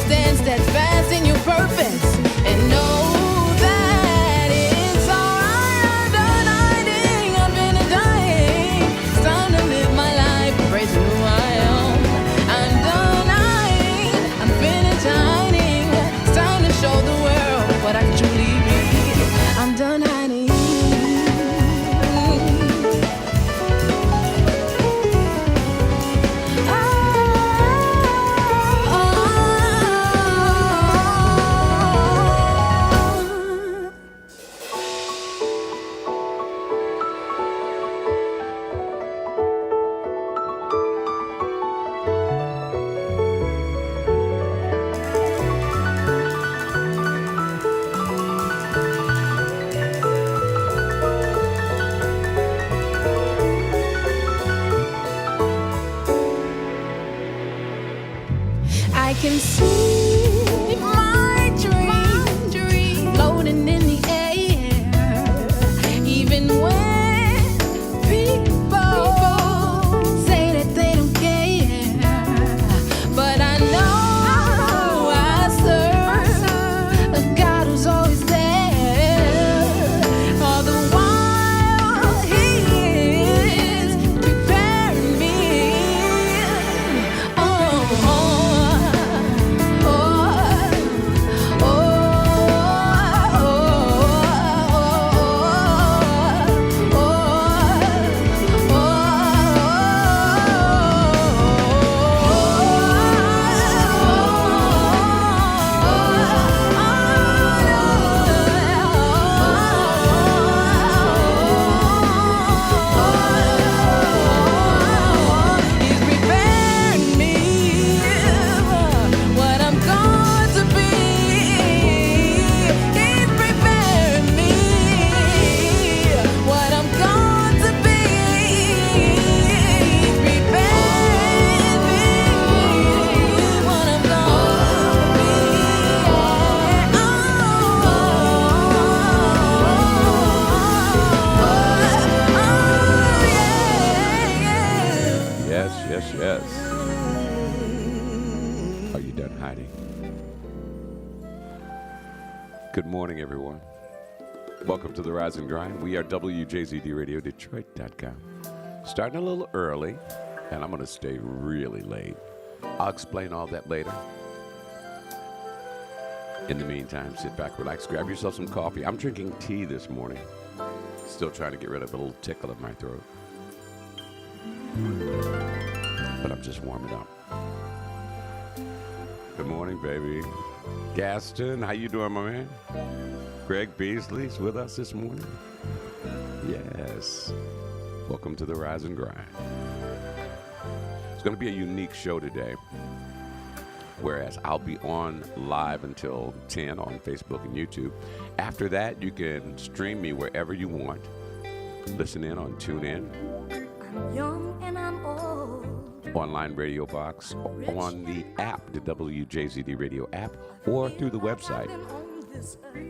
stand steadfast in your purpose and know that it's alright. I'm done hiding, I've been dying. It's time to live my life, praising who I am. I'm done hiding, I'm finished hiding. It's time to show the world what I can truly be. I'm done hiding. I can see my dream floating in the air, even when people say that they don't care. But I know I serve a God who's always there. All the while He is preparing me. Yes. Are you done hiding? Good morning, everyone. Welcome to the Rise and Grind. We are WJZD Radio Detroit.com. Starting a little early, and I'm going to stay really late. I'll explain all that later. In the meantime, sit back, relax, grab yourself some coffee. I'm drinking tea this morning. Still trying to get rid of a little tickle in my throat. But I'm just warming up. Good morning, baby. Gaston, how you doing, my man? Greg Beasley's with us this morning. Yes. Welcome to the Rise and Grind. It's going to be a unique show today. Whereas I'll be on live until 10 on Facebook and YouTube. After that, you can stream me wherever you want. Listen in on TuneIn. I'm young and I'm old. Online radio box, on the app, the WJZD radio app, or through the website.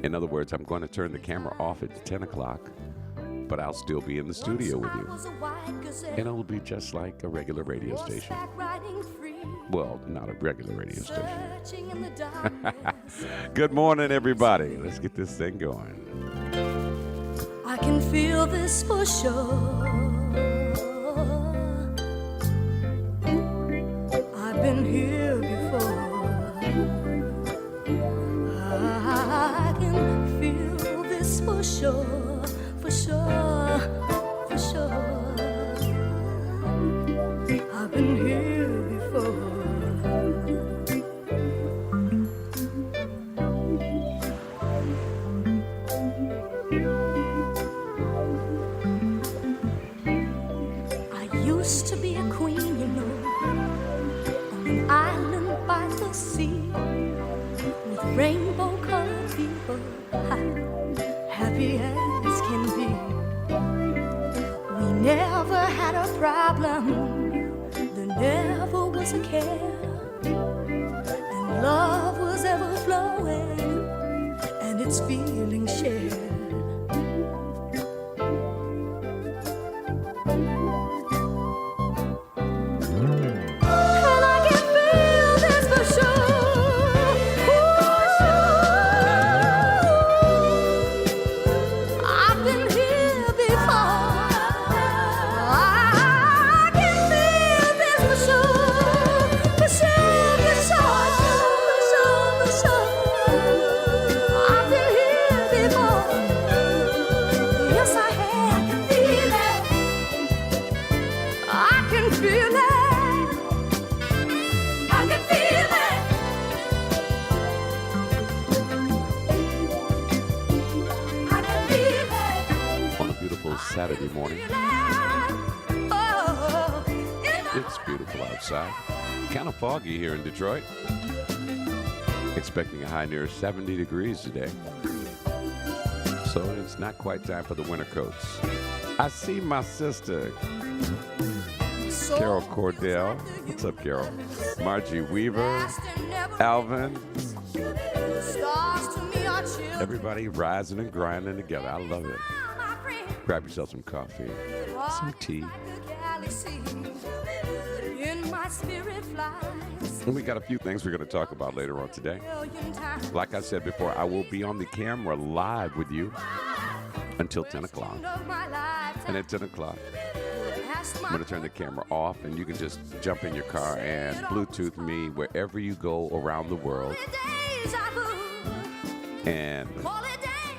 In other words, I'm going to turn the camera off at 10 o'clock, but I'll still be in the studio with you. And it'll be just like a regular radio station. Well, not a regular radio station. Good morning, everybody. Let's get this thing going. I can feel this for sure. I've been here before. I can feel this for sure, for sure, for sure. I've been here before. I used to be a queen, you know, on an island by the sea, with rainbow-colored people, happy as can be. We never had a problem, there never was a care, and love was ever flowing, and its feelings shared. And I can feel this for sure. Saturday morning. It's beautiful outside. Kind of foggy here in Detroit. Expecting a high near 70 degrees today. So it's not quite time for the winter coats. I see my sister, Carol Cordell. What's up, Carol? Margie Weaver, Alvin. Everybody rising and grinding together. I love it. Grab yourself some coffee, some tea. And we got a few things we're going to talk about later on today. Like I said before, I will be on the camera live with you until 10 o'clock. And at 10 o'clock, I'm going to turn the camera off, and you can just jump in your car and Bluetooth me wherever you go around the world. And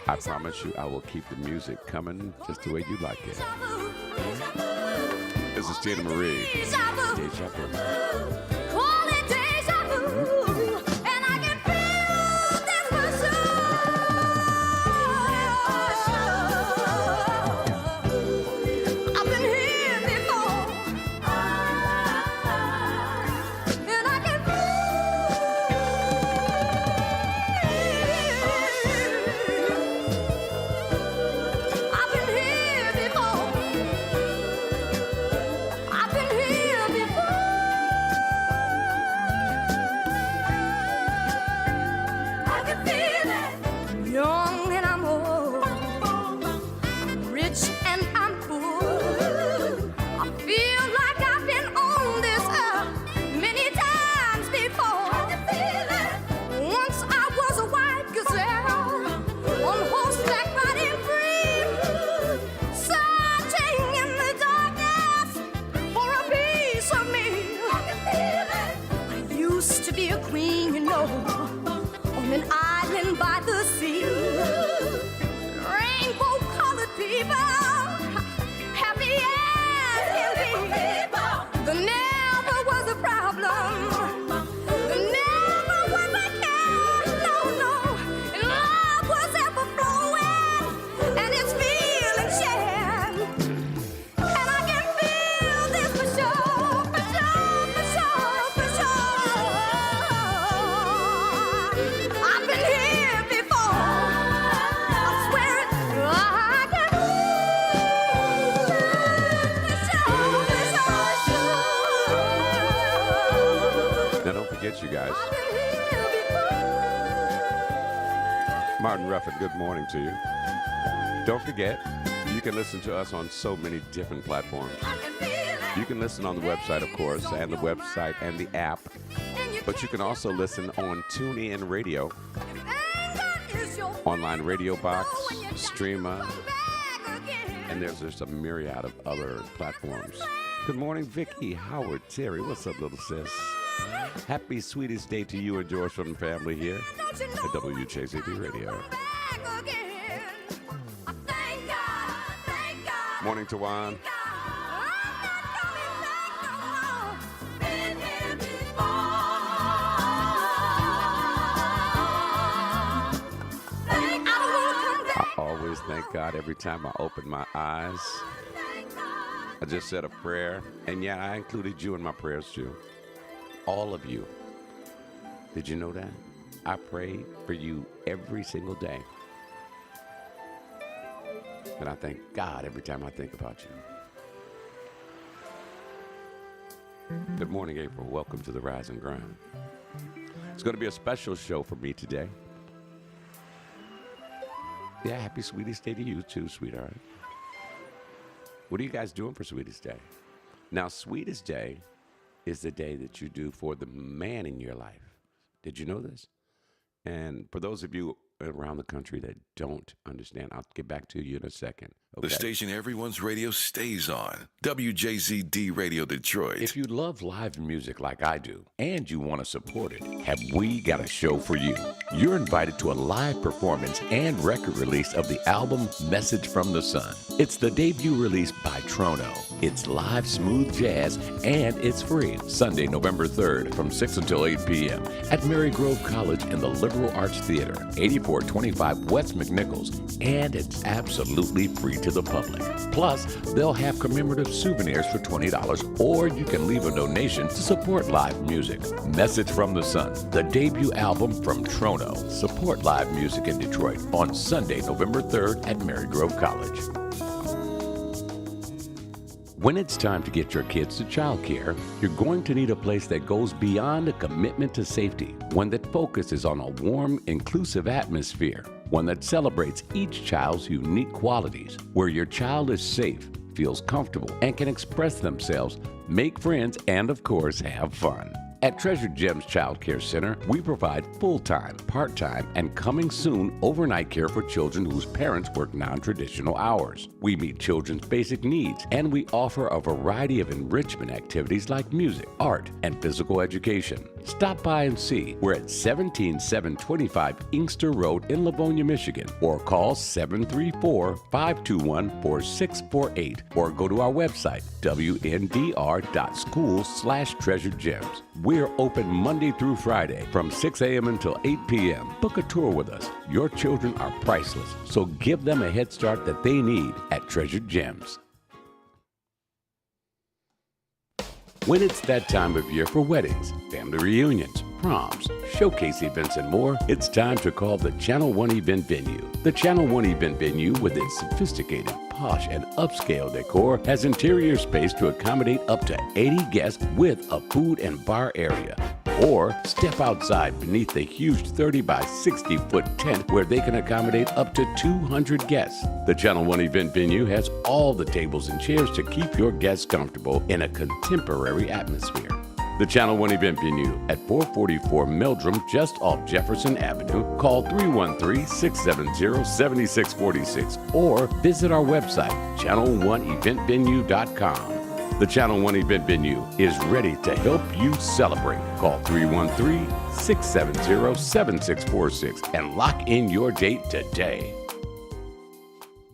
I promise you, I will keep the music coming just the way you like it. This is Tina Marie. Deja Vu. You guys. Martin Ruffin, good morning to you. Don't forget, you can listen to us on so many different platforms. You can listen on the website, of course, and the website and the app. But you can also listen on TuneIn Radio, online radio box, Streamer, and there's just a myriad of other platforms. Good morning, Vicky, Howard, Terry. What's up, little sis? Happy Sweetest Day to you and George from the family here at WJZD Radio. Morning, Tawan. I always thank God every time I open my eyes. I just said a prayer, and yeah, I included you in my prayers too. All of you. Did you know that? I pray for you every single day. And I thank God every time I think about you. Good morning, April. Welcome to the Rise and Grind. It's going to be a special show for me today. Yeah, happy Sweetest Day to you too, sweetheart. What are you guys doing for Sweetest Day? Now, Sweetest Day is the day that you do for the man in your life. Did you know this? And for those of you around the country that don't understand, I'll get back to you in a second. Okay? The station everyone's radio stays on. WJZD Radio Detroit. If you love live music like I do and you want to support it, have we got a show for you. you're invited to a live performance and record release of the album Message from the Sun. It's the debut release by Trono. It's live smooth jazz and it's free. Sunday, November 3rd from 6 until 8 p.m. at Marygrove College in the Liberal Arts Theater, 8425 West McNichols, and it's absolutely free to the public. Plus, they'll have commemorative souvenirs for $20, or you can leave a donation to support live music. Message from the Sun, the debut album from Trono. Support live music in Detroit on Sunday, November 3rd at Marygrove College. When it's time to get your kids to childcare, you're going to need a place that goes beyond a commitment to safety, one that focuses on a warm, inclusive atmosphere, one that celebrates each child's unique qualities, where your child is safe, feels comfortable, and can express themselves, make friends, and of course, have fun. At Treasure Gems Child Care Center, we provide full-time, part-time, and coming soon overnight care for children whose parents work non-traditional hours. We meet children's basic needs, and we offer a variety of enrichment activities like music, art, and physical education. Stop by and see. We're at 17725 Inkster Road in Livonia, Michigan, or call 734-521-4648, or go to our website, wndr.school/treasuregems. We're open Monday through Friday from 6 a.m. until 8 p.m. Book a tour with us. Your children are priceless, so give them a head start that they need at Treasured Gems. When it's that time of year for weddings, family reunions, proms, showcase events, and more, it's time to call the Channel One Event Venue. The Channel One Event Venue, with its sophisticated, posh, and upscale decor, has interior space to accommodate up to 80 guests with a food and bar area. Or step outside beneath the huge 30 by 60 foot tent where they can accommodate up to 200 guests. The Channel One Event Venue has all the tables and chairs to keep your guests comfortable in a contemporary atmosphere. The Channel One Event Venue at 444 Meldrum, just off Jefferson Avenue. Call 313-670-7646 or visit our website, channel1eventvenue.com. The Channel One Event Venue is ready to help you celebrate. Call 313-670-7646 and lock in your date today.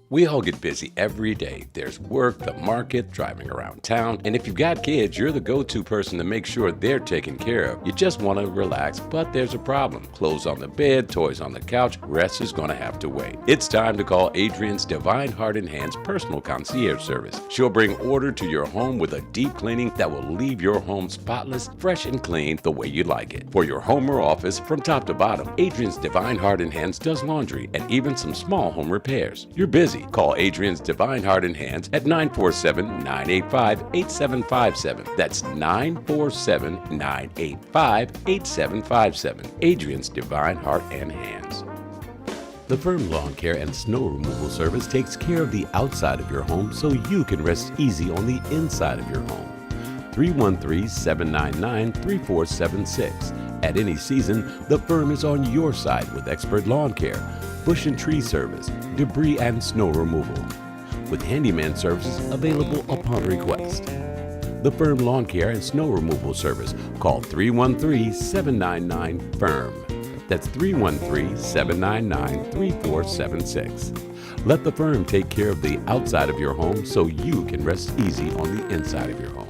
We all get busy every day. There's work, the market, driving around town, and if you've got kids, you're the go-to person to make sure they're taken care of. You just want to relax, but there's a problem. Clothes on the bed, toys on the couch, rest is going to have to wait. It's time to call Adrian's Divine Heart and Hands Personal Concierge Service. She'll bring order to your home with a deep cleaning that will leave your home spotless, fresh, and clean the way you like it. For your home or office, from top to bottom, Adrian's Divine Heart and Hands does laundry and even some small home repairs. You're busy. Call Adrian's Divine Heart and Hands at 947-985-8757. That's 947-985-8757. Adrian's Divine Heart and Hands. The Firm Lawn Care and Snow Removal Service takes care of the outside of your home so you can rest easy on the inside of your home. 313-799-3476. At any season, the firm is on your side with expert lawn care, bush and tree service, debris and snow removal, with handyman services available upon request. The Firm Lawn Care and Snow Removal Service. Call 313-799-FIRM. That's 313-799-3476. Let the firm take care of the outside of your home so you can rest easy on the inside of your home.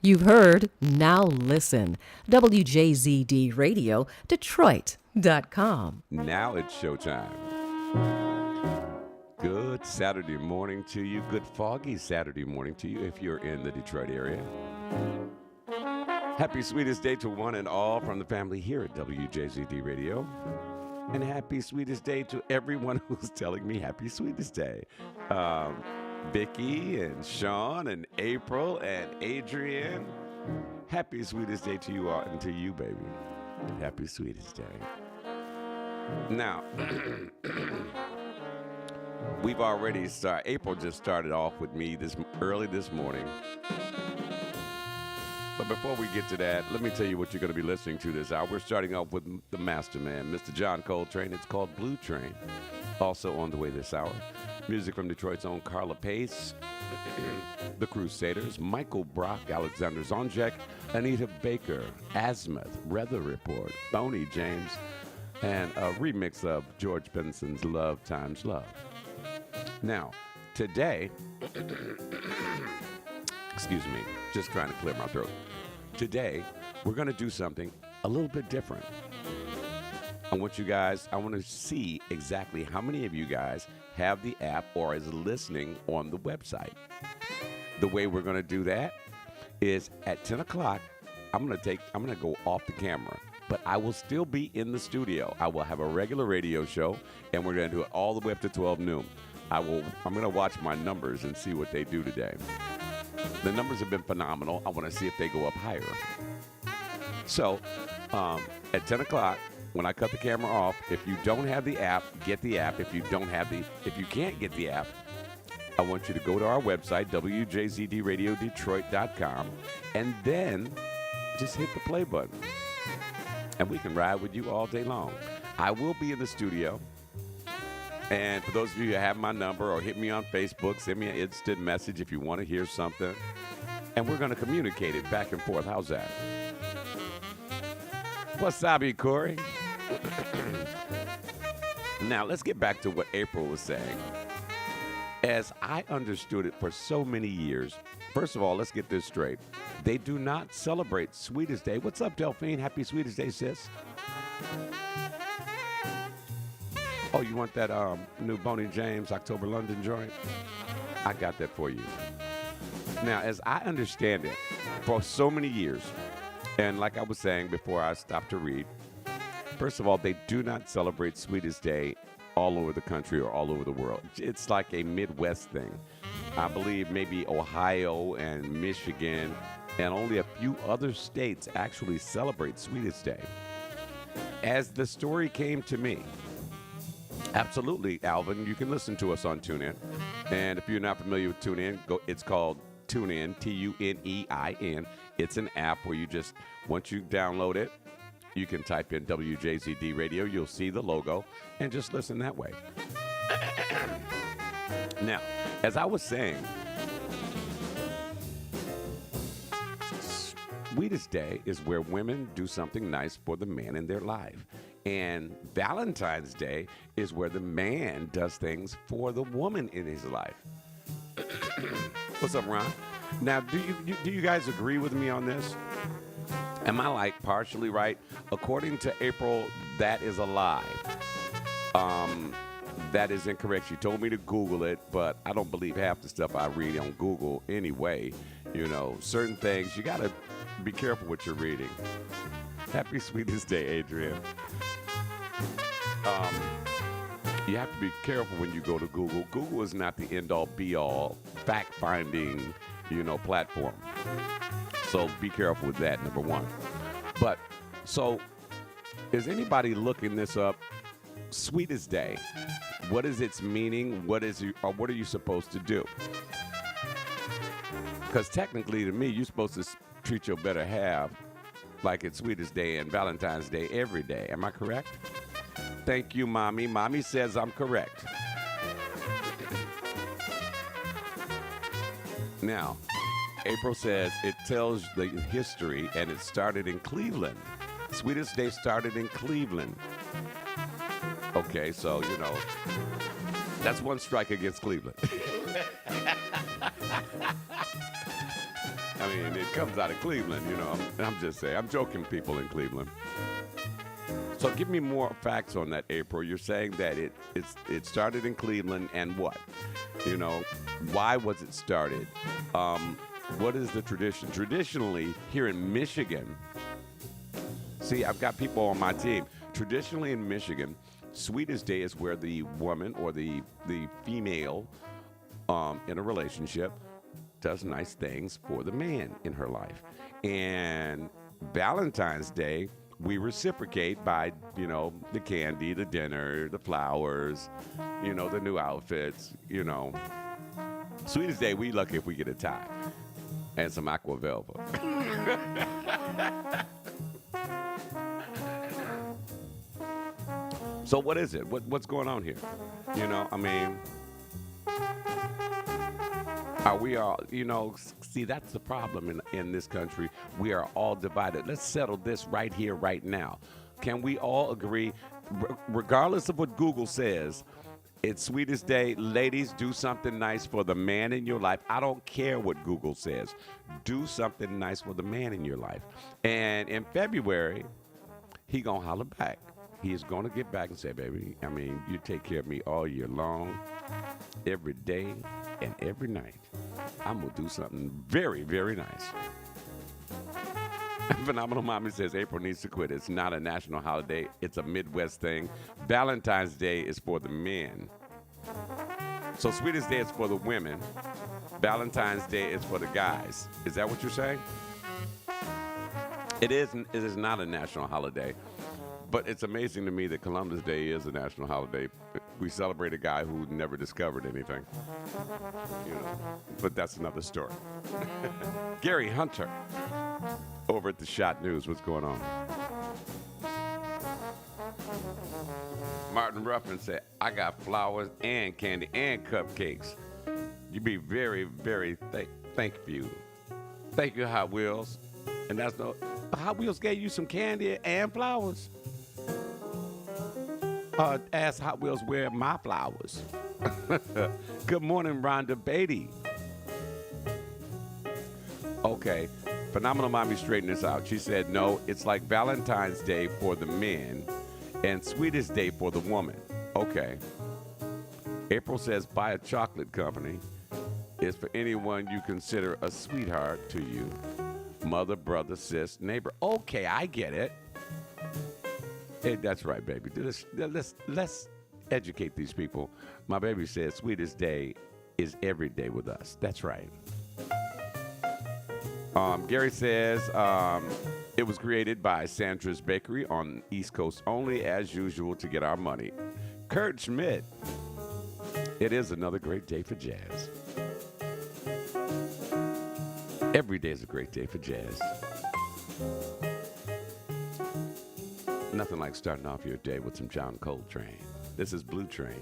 You've heard Now Listen. WJZD Radio, Detroit.com. Now it's showtime. Good Saturday morning to you. Good foggy Saturday morning to you if you're in the Detroit area. Happy Sweetest Day to one and all from the family here at WJZD Radio. And happy Sweetest Day to everyone who's telling me Happy Sweetest Day. Vicky and Sean and April and Adrian. Happy Sweetest Day to you all and to you, baby. Happy Sweetest Day. Now, we've already started. April just started off with me early this morning. But before we get to that, let me tell you what you're going to be listening to this hour. We're starting off with the master man, Mr. John Coltrane. It's called Blue Train. Also on the way this hour. Music from Detroit's own Carla Pace, The Crusaders, Michael Brock, Alexander Zonjek, Anita Baker, Azimuth, Weather Report, Boney James, and a remix of George Benson's Love Times Love. Now, today, excuse me, just trying to clear my throat. Today, we're going to do something a little bit different. I want to see exactly how many of you guys have the app or is listening on the website. The way we're going to do that is at 10 o'clock, I'm going to go off the camera, but I will still be in the studio. I will have a regular radio show, and we're going to do it all the way up to 12 noon. I'm going to watch my numbers and see what they do today. The numbers have been phenomenal. I want to see if they go up higher. So, at 10 o'clock, when I cut the camera off, if you don't have the app, get the app. If you can't get the app, I want you to go to our website, WJZDRadioDetroit.com, and then just hit the play button. And we can ride with you all day long. I will be in the studio. And for those of you who have my number or hit me on Facebook, send me an instant message if you want to hear something. And we're going to communicate it back and forth. How's that? Wasabi, Corey. Now, let's get back to what April was saying. As I understood it for so many years, first of all, let's get this straight. They do not celebrate Sweetest Day. What's up, Delphine? Happy Sweetest Day, sis. Oh, you want that new Boney James October London joint? I got that for you. Now, as I understand it, for so many years, and like I was saying before I stopped to read, first of all, they do not celebrate Sweetest Day all over the country or all over the world. It's like a Midwest thing. I believe maybe Ohio and Michigan and only a few other states actually celebrate Sweetest Day. As the story came to me, absolutely, Alvin, you can listen to us on TuneIn. And if you're not familiar with TuneIn, it's called TuneIn, TuneIn. It's an app where once you download it, you can type in WJZD Radio. You'll see the logo and just listen that way. Now, as I was saying, Sweetest Day is where women do something nice for the man in their life. And Valentine's Day is where the man does things for the woman in his life. What's up, Ron? Now, do you guys agree with me on this? Am I partially right? According to April, that is a lie. That is incorrect. She told me to Google it, but I don't believe half the stuff I read on Google anyway. You know, certain things, you got to be careful what you're reading. Happy Sweetest Day, Adrian. You have to be careful when you go to Google. Google is not the end-all, be-all, fact-finding, platform. So be careful with that, number one. But, so, is anybody looking this up? Sweetest Day. What is its meaning? What are you supposed to do? Because technically, to me, you're supposed to treat your better half like it's Sweetest Day and Valentine's Day every day. Am I correct? Thank you, Mommy. Mommy says I'm correct. Now, April says it tells the history, and it started in Cleveland. Sweetest Day started in Cleveland. Okay, so, that's one strike against Cleveland. I mean, it comes out of Cleveland, I'm just saying. I'm joking, people in Cleveland. So give me more facts on that, April. You're saying that it started in Cleveland, and what? Why was it started? What is the tradition? Traditionally, here in Michigan, see, I've got people on my team. Traditionally in Michigan, Sweetest Day is where the woman or the female in a relationship does nice things for the man in her life. And Valentine's Day, we reciprocate by, the candy, the dinner, the flowers, the new outfits, Sweetest Day, we lucky if we get a tie and some Aqua Velva. So what is it? What's going on here? Are we all, See, that's the problem in this country. We are all divided. Let's settle this right here, right now. Can we all agree, regardless of what Google says, it's Sweetest Day. Ladies, do something nice for the man in your life. I don't care what Google says. Do something nice for the man in your life. And in February, he gonna holler back. He is gonna get back and say, baby, I mean, you take care of me all year long, every day and every night. I'm gonna do something very, very nice. Phenomenal Mommy says April needs to quit. It's not a national holiday. It's a Midwest thing. Valentine's Day is for the men. So Sweetest Day is for the women. Valentine's Day is for the guys. Is that what you're saying? It is not a national holiday. But it's amazing to me that Columbus Day is a national holiday. We celebrate a guy who never discovered anything. You know, but that's another story. Gary Hunter over at the Shot News. What's going on? Martin Ruffin said, I got flowers and candy and cupcakes. You be very, very thank you. Thank you, Hot Wheels. And that's no, Hot Wheels gave you some candy and flowers. Ask Hot Wheels where my flowers. Good morning, Rhonda Beatty. Okay, Phenomenal Mommy straightened this out. She said, no, it's like Valentine's Day for the men and Sweetest Day for the woman. Okay. April says, buy a chocolate company. It's for anyone you consider a sweetheart to you. Mother, brother, sis, neighbor. Okay, I get it. Hey, that's right, baby. Let's educate these people. My baby says Sweetest Day is every day with us. That's right. Gary says it was created by Sandra's Bakery on East Coast only, as usual, to get our money. Kurt Schmidt. It is another great day for jazz. Every day is a great day for jazz. Nothing like starting off your day with some John Coltrane. This is Blue Train.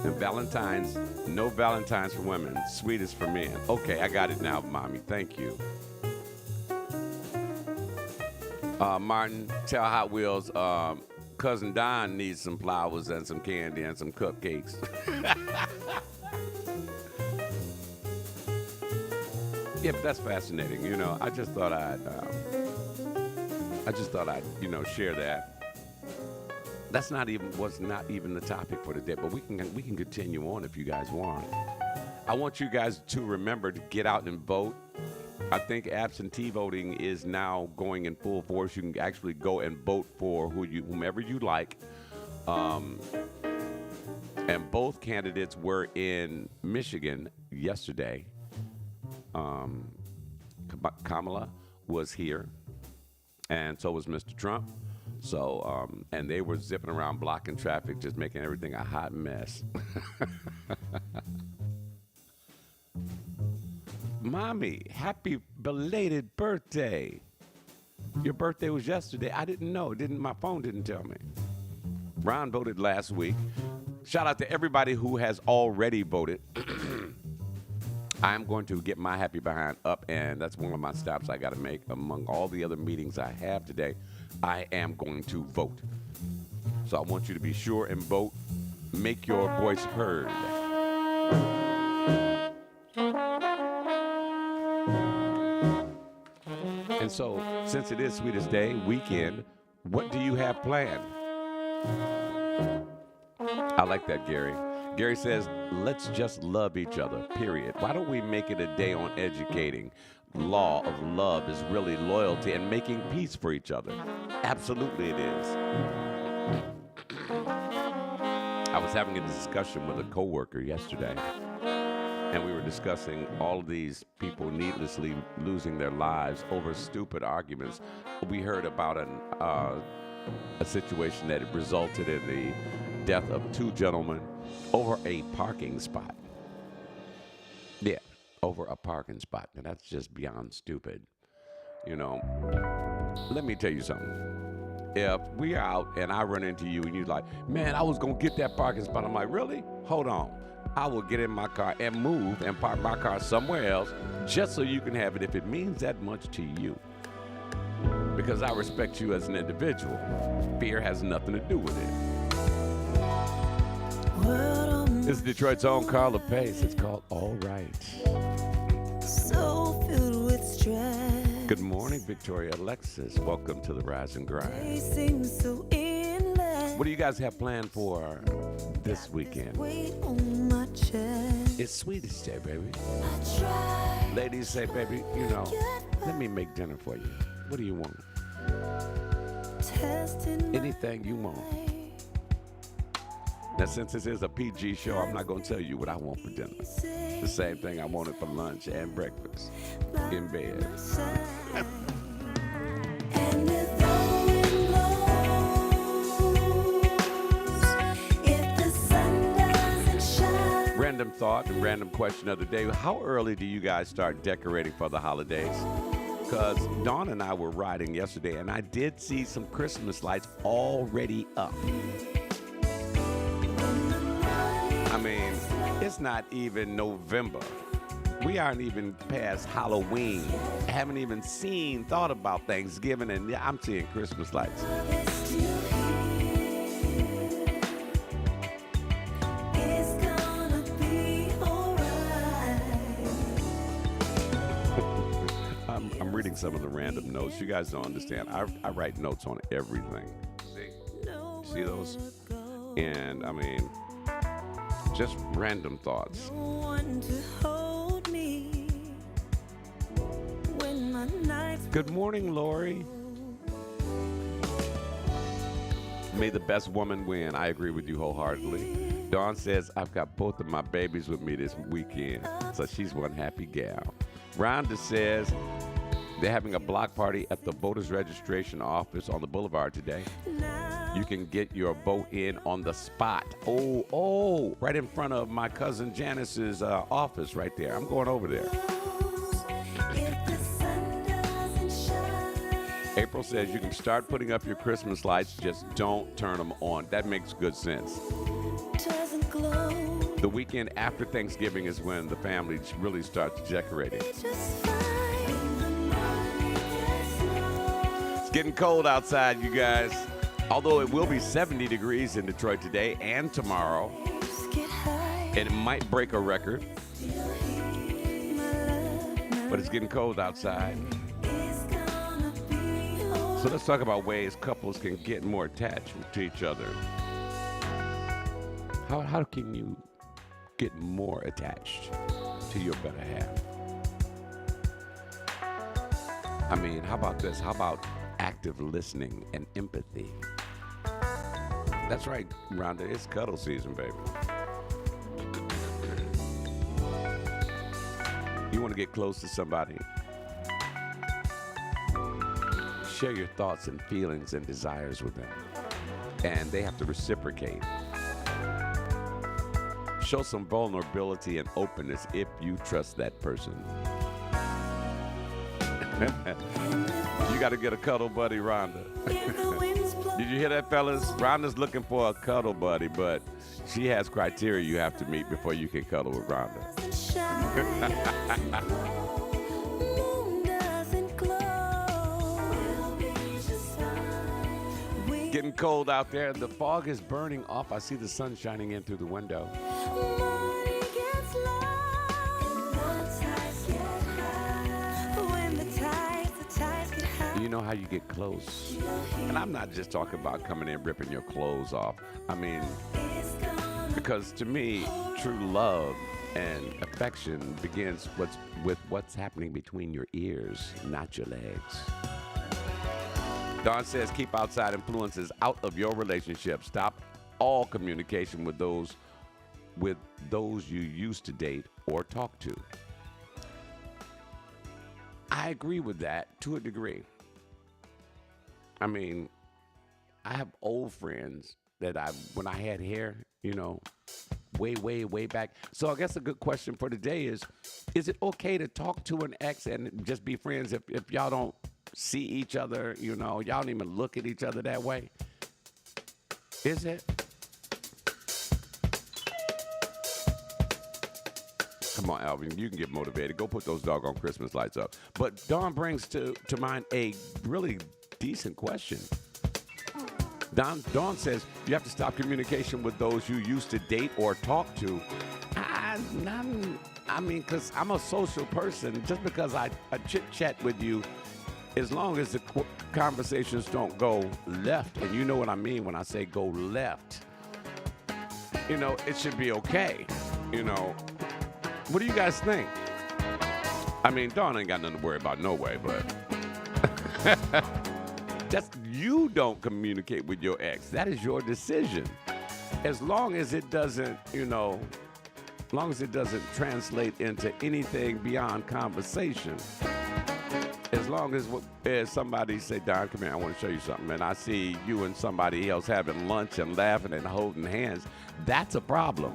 And Valentine's, no Valentine's for women, Sweetest for men. Okay, I got it now, Mommy. Thank you. Martin, tell Hot Wheels, Cousin Don needs some flowers and some candy and some cupcakes. Yeah, but that's fascinating. You know, I just thought I'd share that. That's was not even the topic for today, but we can continue on if you guys want. I want you guys to remember to get out and vote. I think absentee voting is now going in full force. You can actually go and vote for whomever you like. And both candidates were in Michigan yesterday. Kamala was here, and so was Mr. Trump. So, and they were zipping around blocking traffic, just making everything a hot mess. Mommy, happy belated birthday. Your birthday was yesterday. I didn't know. My phone didn't tell me. Ron voted last week. Shout out to everybody who has already voted. I'm going to get my happy behind up, and that's one of my stops I got to make. Among all the other meetings I have today, I am going to vote. So I want you to be sure and vote. Make your voice heard. And so, since it is Sweetest Day weekend, what do you have planned? I like that, Gary. Gary says, let's just love each other, period. Why don't we make it a day on educating? Law of love is really loyalty and making peace for each other. Absolutely it is. I was having a discussion with a coworker yesterday, and we were discussing all of these people needlessly losing their lives over stupid arguments. We heard about a situation that resulted in the death of two gentlemen over a parking spot. Yeah, over a parking spot. And that's just beyond stupid. You know, let me tell you something. If we are out and I run into you and you're like, man, I was going to get that parking spot. I'm like, really? Hold on. I will get in my car and move and park my car somewhere else just so you can have it if it means that much to you. Because I respect you as an individual. Fear has nothing to do with it. This is Detroit's own Carla Pace. It's called All Right. So filled with stress. Good morning, Victoria Alexis. Welcome to the Rise and Grind. They seem so endless. What do you guys have planned for this weekend? Weight on my chest. It's Swedish Day, baby. I try. Ladies say, baby, let me make dinner for you. What do you want? Testing Anything you want. Now, since this is a PG show, I'm not going to tell you what I want for dinner. The same thing I wanted for lunch and breakfast in bed. And the wind blows. If the sun doesn't shine. Random thought and random question of the day. How early do you guys start decorating for the holidays? Because Dawn and I were riding yesterday, and I did see some Christmas lights already up. I mean, it's not even November. We aren't even past Halloween. I haven't even thought about Thanksgiving, and I'm seeing Christmas lights. It's gonna be alright. I'm reading some of the random notes. You guys don't understand. I write notes on everything. See those? And I mean, just random thoughts. No one to hold me when my nights. Good morning, Lori. May the best woman win. I agree with you wholeheartedly. Dawn says, I've got both of my babies with me this weekend, so she's one happy gal. Rhonda says, they're having a block party at the voters registration office on the boulevard today. You can get your vote in on the spot. Oh, right in front of my cousin Janice's office right there. I'm going over there. If the sun doesn't shine. April says you can start putting up your Christmas lights, just don't turn them on. That makes good sense. Doesn't glow. The weekend after Thanksgiving is when the family really starts decorating. It's just fine. The morning gets low. It's getting cold outside, you guys. Although it will be 70 degrees in Detroit today and tomorrow, Waves get high. and it might break a record, My love, but it's getting cold outside. it's gonna be So let's talk about ways couples can get more attached to each other. How can you get more attached to your better half? I mean, how about this? How about active listening and empathy? That's right, Rhonda. It's cuddle season, baby. You want to get close to somebody? Share your thoughts and feelings and desires with them. And they have to reciprocate. Show some vulnerability and openness if you trust that person. You got to get a cuddle buddy, Rhonda. if the winds blow. Did you hear that, fellas? Rhonda's looking for a cuddle buddy, but she has criteria you have to meet before you can cuddle with Rhonda. Doesn't shine. Moon doesn't glow. We'll be just fine. We Getting cold out there. The fog is burning off. I see the sun shining in through the window. money gets low. And the tides get high. When the tides get high. You know how you get close? And I'm not just talking about coming in ripping your clothes off. I mean, It's gonna because to me, true love and affection begins with what's happening between your ears, not your legs. Dawn says keep outside influences out of your relationship. Stop all communication with those you used to date or talk to. I agree with that to a degree. I mean, I have old friends that when I had hair, way back. So I guess a good question for today is it okay to talk to an ex and just be friends if y'all don't see each other, y'all don't even look at each other that way? Is it? Come on, Alvin, you can get motivated. Go put those doggone Christmas lights up. But Dawn brings to mind a really decent question. Dawn says you have to stop communication with those you used to date or talk to. I mean, because I'm a social person. Just because I chit-chat with you, as long as the conversations don't go left, and you know what I mean when I say go left, you know, it should be okay. You know, what do you guys think? I mean, Dawn ain't got nothing to worry about no way, but just you don't communicate with your ex. That is your decision. As long as it doesn't, you know, as long as it doesn't translate into anything beyond conversation. As long as somebody say, Don, come here, I want to show you something, and I see you and somebody else having lunch and laughing and holding hands, that's a problem.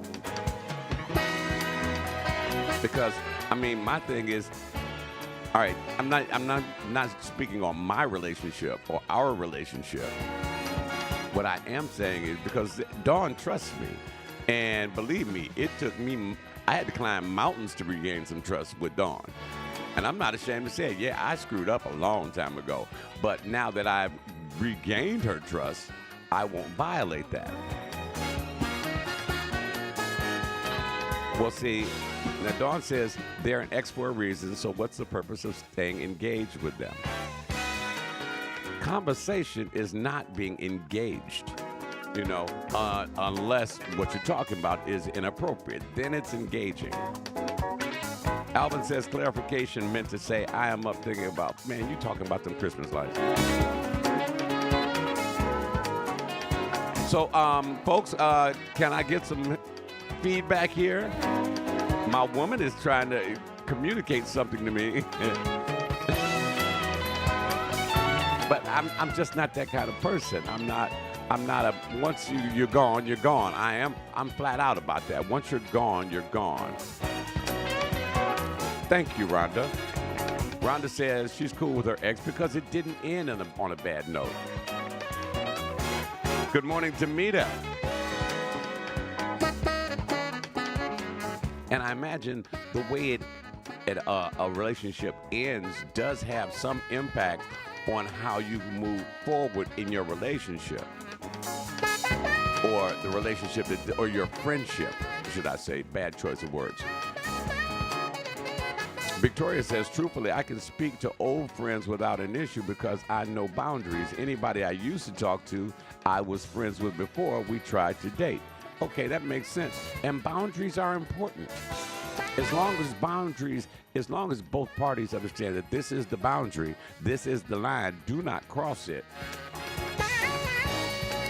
Because, I mean, my thing is, all right, I'm not speaking on my relationship or our relationship. What I am saying is because Dawn trusts me. And believe me, it took me, I had to climb mountains to regain some trust with Dawn. And I'm not ashamed to say it. Yeah, I screwed up a long time ago. But now that I've regained her trust, I won't violate that. Well, see, now Dawn says they're an ex for a reason, so what's the purpose of staying engaged with them? Conversation is not being engaged. You know, unless what you're talking about is inappropriate. Then it's engaging. Alvin says clarification meant to say, I am up thinking about, man, you talking about them Christmas lights. So, folks, can I get some feedback here? My woman is trying to communicate something to me. But I'm just not that kind of person. I'm not once you're gone, you're gone. I'm flat out about that. Once you're gone, you're gone. Thank you, Rhonda. Rhonda says she's cool with her ex because it didn't end on a bad note. Good morning, Tamita. And I imagine the way a relationship ends does have some impact on how you move forward in your relationship. Or the relationship, or your friendship, should I say. Bad choice of words. Victoria says, truthfully, I can speak to old friends without an issue because I know boundaries. Anybody I used to talk to, I was friends with before we tried to date. Okay, that makes sense. And boundaries are important. As long as both parties understand that this is the boundary, this is the line, do not cross it,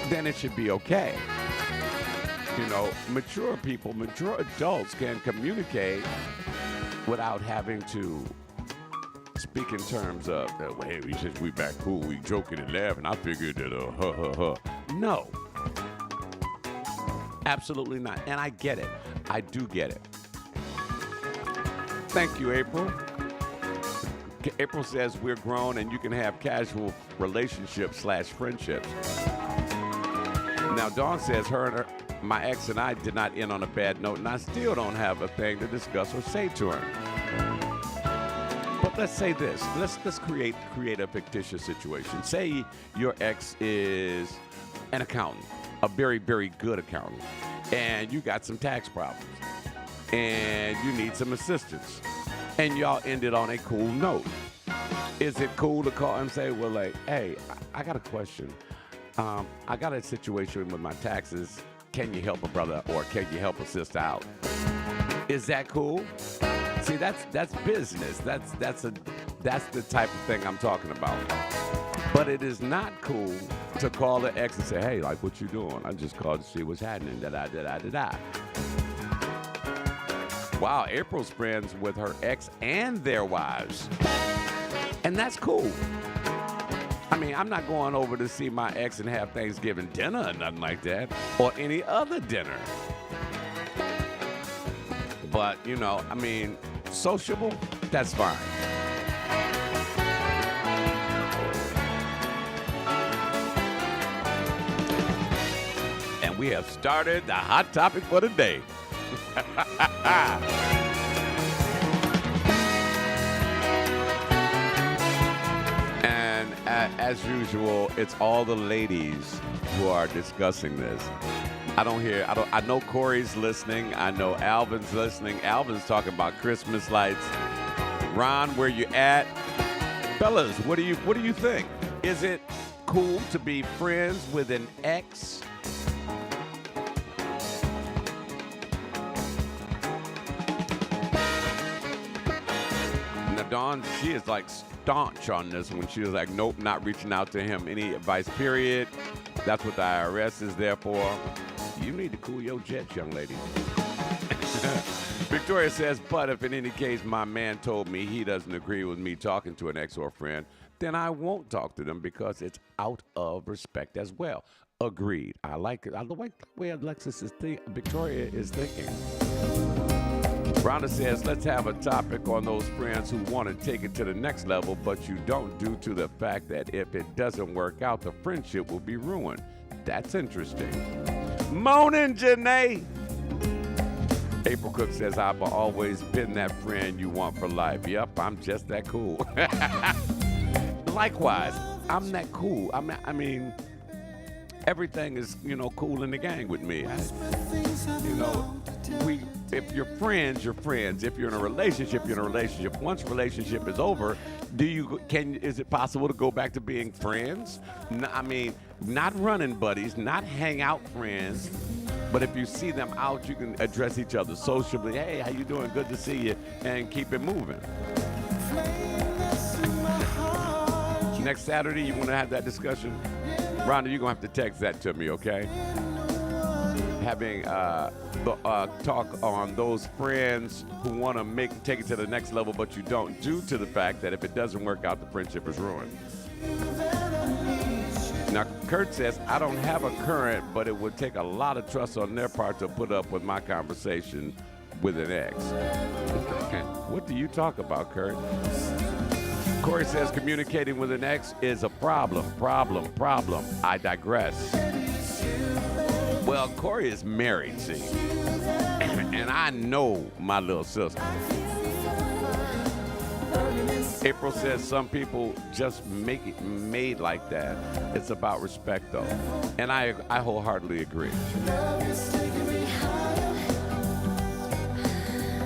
then it should be okay. You know, mature people, mature adults can communicate without having to speak in terms of, well, hey, since we back cool, we joking and laughing, I figured that, No. Absolutely not. And I get it. I do get it. Thank you, April. April says we're grown and you can have casual relationships / friendships. Now, Dawn says my ex and I did not end on a bad note, and I still don't have a thing to discuss or say to her. But let's say this. Let's create a fictitious situation. Say your ex is an accountant, a very, very good accountant, and you got some tax problems, and you need some assistance, and y'all ended on a cool note. Is it cool to call and say, well, like, hey, I got a question. I got a situation with my taxes. Can you help a brother or can you help a sister out? Is that cool? See, that's business. That's the type of thing I'm talking about. But it is not cool to call the ex and say, hey, like, what you doing? I just called to see what's happening. Da-da-da-da-da-da. Wow, April's friends with her ex and their wives. And that's cool. I mean, I'm not going over to see my ex and have Thanksgiving dinner or nothing like that, or any other dinner. But, you know, I mean, sociable, that's fine. And we have started the hot topic for the day. As usual, it's all the ladies who are discussing this. I know Corey's listening. I know Alvin's listening. Alvin's talking about Christmas lights. Ron, where you at? Fellas, what do you think? Is it cool to be friends with an ex? Now, Dawn, she is like staunch on this one. She was like, nope, not reaching out to him. Any advice, period. That's what the IRS is there for. You need to cool your jets, young lady. Victoria says, but if in any case my man told me he doesn't agree with me talking to an ex or friend, then I won't talk to them because it's out of respect as well. Agreed. I like it. I like the way Alexis is Victoria is thinking. Rhonda says, let's have a topic on those friends who want to take it to the next level, but you don't, due to the fact that if it doesn't work out, the friendship will be ruined. That's interesting. Moaning, Janae. April Cook says, I've always been that friend you want for life. Yep, I'm just that cool. Likewise, I'm that cool. I mean, everything is, cool in the gang with me. If you're friends, you're friends. If you're in a relationship, you're in a relationship. Once relationship is over, is it possible to go back to being friends? Not running buddies, not hang out friends. But if you see them out, you can address each other socially. Hey, how you doing? Good to see you. And keep it moving. Next Saturday, you want to have that discussion? Rhonda, you're going to have to text that to me, okay? Having talk on those friends who want to take it to the next level, but you don't, due to the fact that if it doesn't work out, the friendship is ruined. Now, Kurt says, I don't have a current, but it would take a lot of trust on their part to put up with my conversation with an ex. What do you talk about, Kurt? Corey says, communicating with an ex is a problem. I digress. Well, Corey is married, see? And I know my little sister. April says some people just make it made like that. It's about respect, though. And I wholeheartedly agree.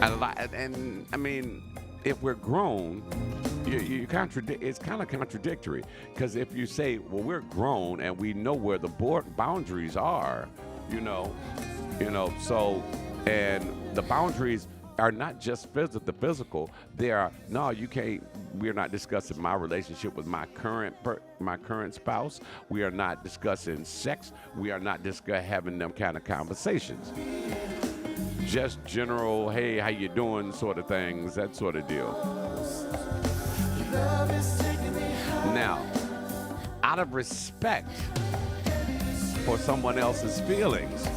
And I mean, if we're grown, you contradict. It's kind of contradictory, because if you say, well, we're grown and we know where the boundaries are, so, and the boundaries are not just the physical. They are, no, you can't. We're not discussing my relationship with my current spouse. We are not discussing sex. We are not having them kind of conversations. Just general, hey, how you doing, sort of things, that sort of deal. Now, out of respect for someone else's feelings,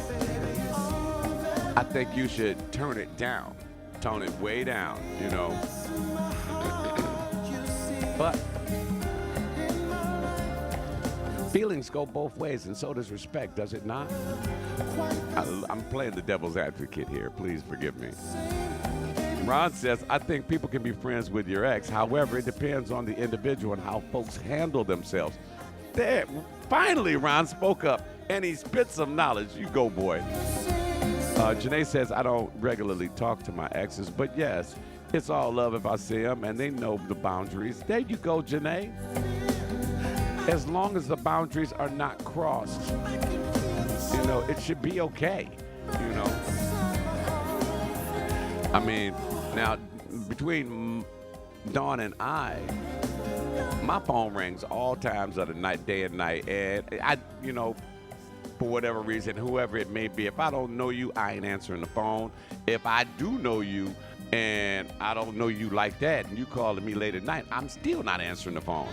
I think you should tone it down. Tone it way down, But feelings go both ways, and so does respect, does it not? I'm playing the devil's advocate here. Please forgive me. Ron says, I think people can be friends with your ex. However, it depends on the individual and how folks handle themselves. There, finally, Ron spoke up, and he spit some knowledge. You go, boy. Janae says, I don't regularly talk to my exes, but yes, it's all love if I see them, and they know the boundaries. There you go, Janae. As long as the boundaries are not crossed, it should be okay, I mean, now, between Dawn and I, my phone rings all times of the night, day and night, and I, for whatever reason, whoever it may be, if I don't know you, I ain't answering the phone. If I do know you and I don't know you like that, and you calling me late at night, I'm still not answering the phone.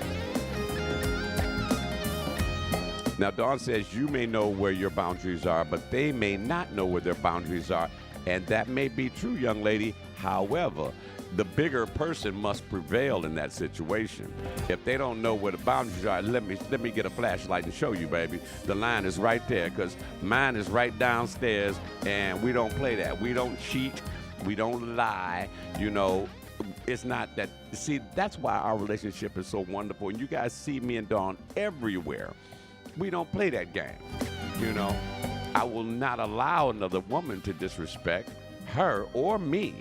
Now, Dawn says you may know where your boundaries are, but they may not know where their boundaries are, and that may be true, young lady. However, the bigger person must prevail in that situation. If they don't know where the boundaries are, let me get a flashlight and show you, baby. The line is right there, because mine is right downstairs, and we don't play that. We don't cheat. We don't lie. it's not that. See, that's why our relationship is so wonderful. And you guys see me and Dawn everywhere. We don't play that game. You know, I will not allow another woman to disrespect her or me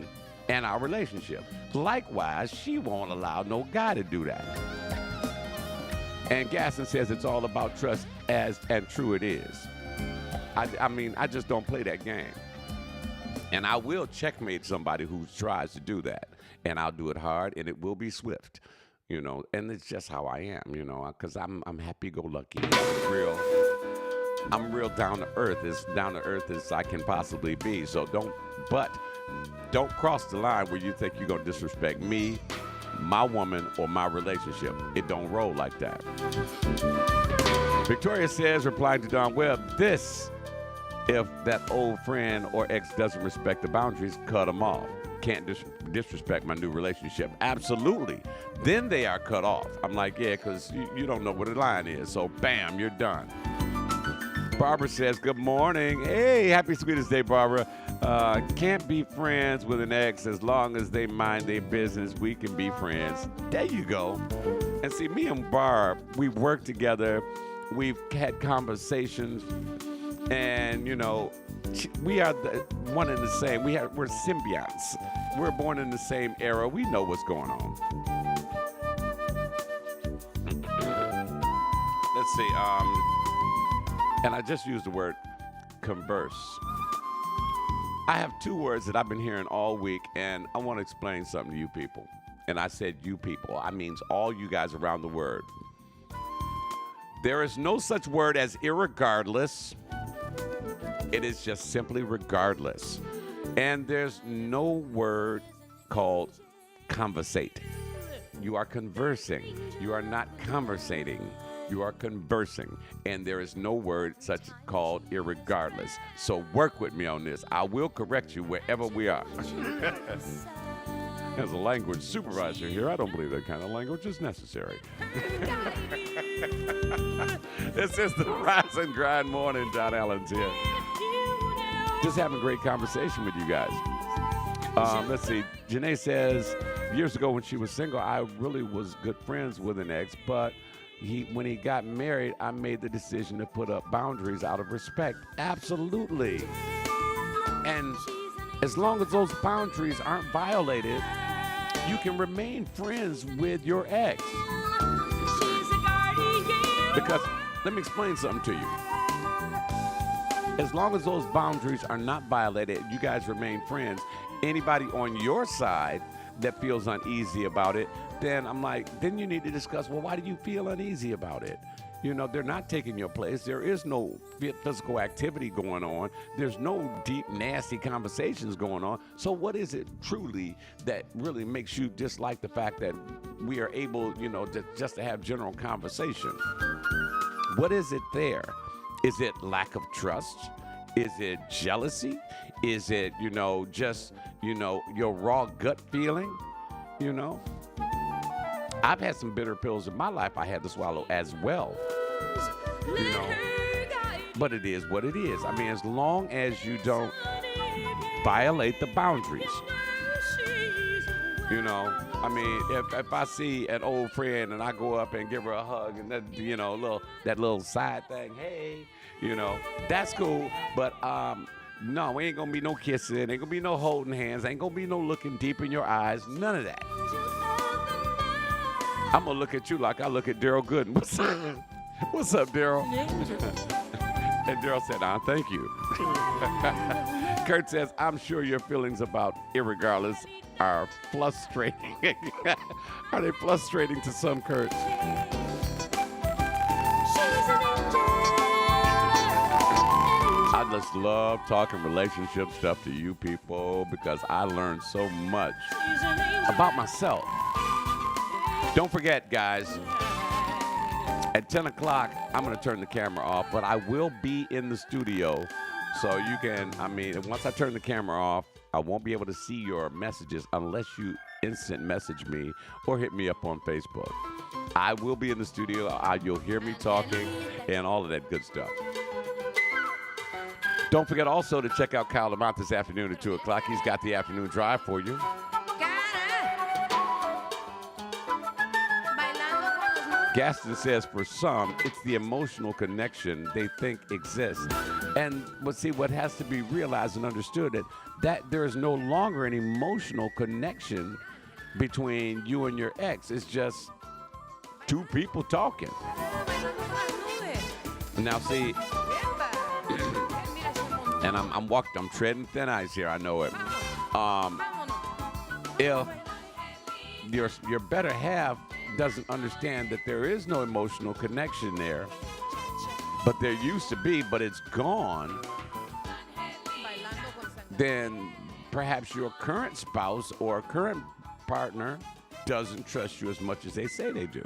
and our relationship. Likewise, she won't allow no guy to do that. And Gaston says it's all about trust, and true it is. I mean, I just don't play that game. And I will checkmate somebody who tries to do that. And I'll do it hard, and it will be swift. You know, and it's just how I am, you know, because I'm happy-go-lucky. I'm real down to earth, as I can possibly be. So don't cross the line where you think you're gonna disrespect me, my woman, or my relationship. It don't roll like that. Victoria says, replying to Don Webb, this, if that old friend or ex doesn't respect the boundaries, cut them off. Can't disrespect my new relationship. Absolutely. Then they are cut off. I'm like, yeah, because you don't know what the line is. So, bam, you're done. Barbara says, good morning. Hey, happy Sweetest Day, Barbara. Can't be friends with an ex as long as they mind their business. We can be friends. There you go. And see, me and Barb, we've worked together. We've had conversations. And, you know, we are the one and the same. We're symbionts. We're born in the same era. We know what's going on. Let's see. And I just used the word converse. I have two words that I've been hearing all week, and I want to explain something to you people. And I said you people. I means all you guys around the world. There is no such word as irregardless. It is just simply regardless. And there's no word called conversate. You are conversing. You are not conversating. You are conversing. And there is no word such called irregardless. So work with me on this. I will correct you wherever we are. As a language supervisor here, I don't believe that kind of language is necessary. This is the Rise and Grind Morning. John Allen's here. Just having a great conversation with you guys. Let's see. Janae says, years ago when she was single, I really was good friends with an ex, but when he got married, I made the decision to put up boundaries out of respect. Absolutely. And as long as those boundaries aren't violated, you can remain friends with your ex. Because, let me explain something to you. As long as those boundaries are not violated, you guys remain friends. Anybody on your side that feels uneasy about it, then I'm like, then you need to discuss, well, why do you feel uneasy about it? You know, they're not taking your place. There is no physical activity going on. There's no deep, nasty conversations going on. So what is it truly that really makes you dislike the fact that we are able, you know, just to have general conversation? What is it there? Is it lack of trust? Is it jealousy? Is it, you know, just, you know, your raw gut feeling? You know? I've had some bitter pills in my life I had to swallow as well. You know? But it is what it is. I mean, as long as you don't violate the boundaries. You know, I mean, if I see an old friend and I go up and give her a hug and that, you know, that little side thing, hey, you know, that's cool. But no, ain't gonna be no kissing, ain't gonna be no holding hands, ain't gonna be no looking deep in your eyes, none of that. I'm gonna look at you like I look at Daryl Gooden. What's up, Daryl? And Daryl said, thank you. Kurt says, I'm sure your feelings about irregardless are frustrating. Are they frustrating to some, Kurt? I just love talking relationship stuff to you people because I learned so much about myself. Don't forget, guys, at 10 o'clock, I'm going to turn the camera off, but I will be in the studio. So you can, I mean, once I turn the camera off, I won't be able to see your messages unless you instant message me or hit me up on Facebook. I will be in the studio. You'll hear me talking and all of that good stuff. Don't forget also to check out Kyle Lamont this afternoon at 2 o'clock. He's got the afternoon drive for you. Gaston says for some, it's the emotional connection they think exists. And but see, what has to be realized and understood that there is no longer an emotional connection between you and your ex. It's just two people talking. Now see, and I'm treading thin ice here, I know it. If your better half doesn't understand that there is no emotional connection there, but there used to be, but it's gone, then perhaps your current spouse or current partner doesn't trust you as much as they say they do.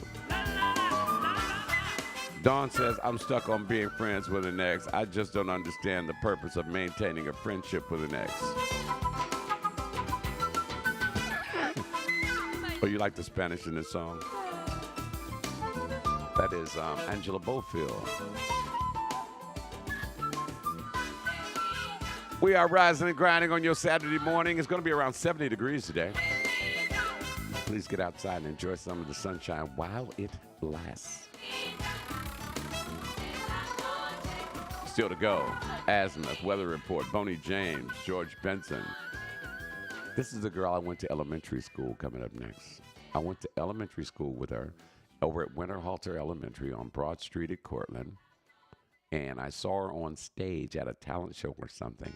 Dawn says, I'm stuck on being friends with an ex. I just don't understand the purpose of maintaining a friendship with an ex. Oh, you like the Spanish in this song? That is Angela Bofield. We are rising and grinding on your Saturday morning. It's going to be around 70 degrees today. Please get outside and enjoy some of the sunshine while it lasts. Still to go, Azimuth, Weather Report, Boney James, George Benson. This is the girl I went to elementary school coming up next. I went to elementary school with her over at Winterhalter Elementary on Broad Street at Cortland. And I saw her on stage at a talent show or something.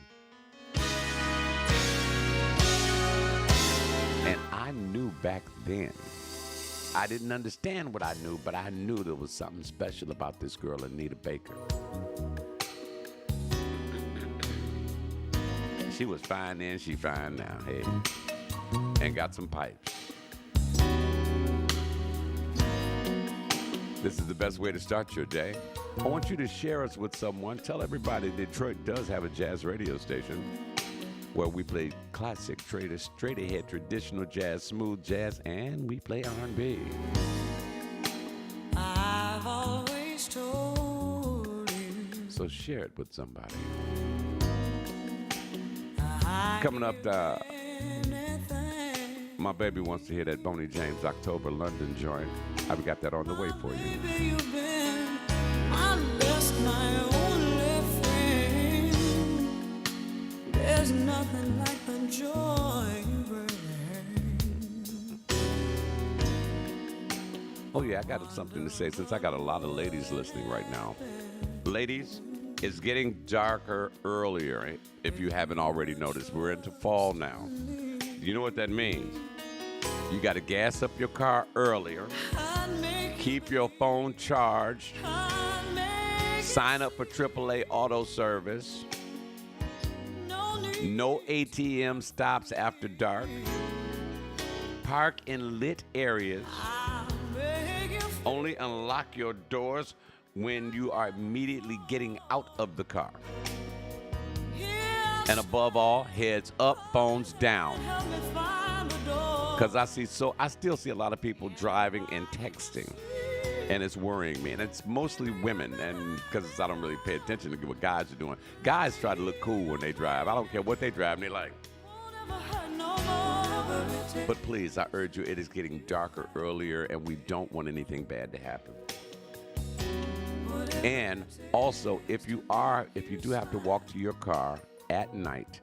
And I knew back then, I didn't understand what I knew, but I knew there was something special about this girl, Anita Baker. She was fine then, she fine now, hey. And got some pipes. This is the best way to start your day. I want you to share us with someone. Tell everybody Detroit does have a jazz radio station where we play classic, straight ahead, traditional jazz, smooth jazz, and we play R&B. I've always told you. So share it with somebody. Coming up, my baby wants to hear that Boney James October London joint. I've got that on the way for you. Baby, you've been my best, my only friend. There's nothing like the joy you bring. Oh yeah, I got something to say since I got a lot of ladies listening right now. Ladies, it's getting darker earlier. If you haven't already noticed, we're into fall now. You know what that means? You got to gas up your car earlier. Keep your phone charged. Sign up for AAA auto service. No ATM stops after dark. Park in lit areas. Only unlock your doors when you are immediately getting out of the car. And above all, heads up, phones down. Because I still see a lot of people driving and texting, and it's worrying me. And it's mostly women, and because I don't really pay attention to what guys are doing. Guys try to look cool when they drive. I don't care what they drive, and they like. But please, I urge you, it is getting darker earlier, and we don't want anything bad to happen. And also, if you do have to walk to your car at night,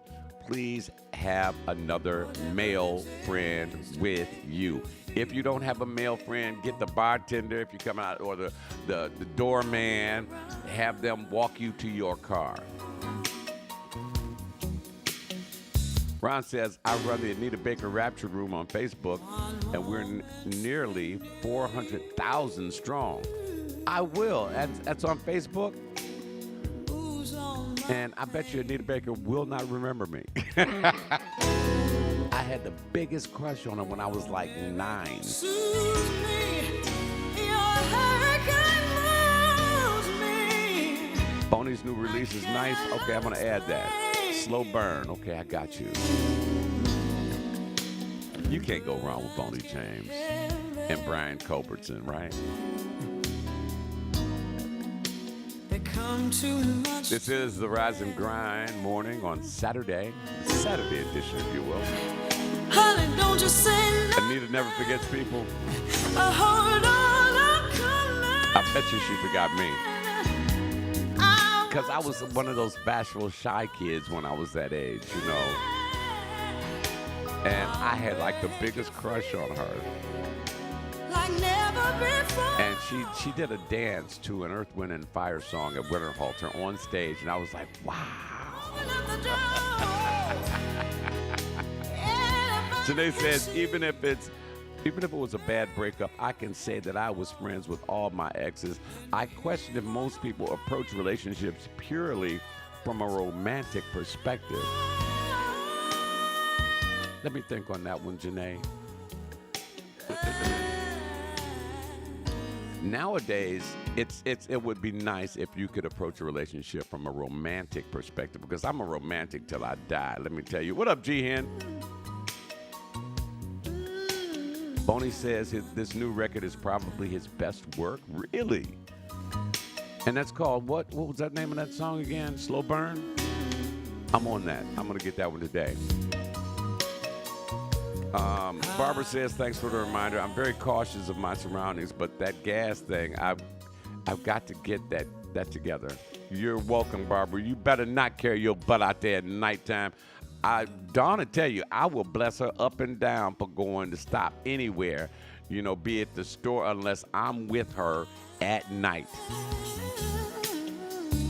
please have another male friend with you. If you don't have a male friend, get the bartender if you come out, or the doorman, have them walk you to your car. Ron says, I run the Anita Baker Rapture Room on Facebook, and we're nearly 400,000 strong. I will. That's on Facebook. And I bet you Anita Baker will not remember me. I had the biggest crush on her when I was like 9. Boney's new release is nice. Okay, I'm going to add that. Slow burn. Okay, I got you. You can't go wrong with Boney James and Brian Culbertson, right? This is the Rise and Grind morning on Saturday edition, if you will. Honey, don't you say no. Anita never forgets people. Hold on, I'm coming. I bet you she forgot me. Because I was one of those bashful, shy kids when I was that age, you know. And I had like the biggest crush on her. like never before. And she did a dance to an Earth, Wind, and Fire song at Winterhalter on stage. And I was like, wow. Janae says, even if it was a bad breakup, I can say that I was friends with all my exes. I question if most people approach relationships purely from a romantic perspective. Let me think on that one, Janae. Nowadays, it would be nice if you could approach a relationship from a romantic perspective, because I'm a romantic till I die. Let me tell you. What up, G-Hen? Boney says this new record is probably his best work. Really? And that's called what? What was that name of that song again? Slow Burn? I'm on that. I'm going to get that one today. Barbara says, thanks for the reminder. I'm very cautious of my surroundings, but that gas thing, I've got to get that together. You're welcome, Barbara. You better not carry your butt out there at nighttime. Dawn will tell you, I will bless her up and down for going to stop anywhere, you know, be it the store, unless I'm with her at night.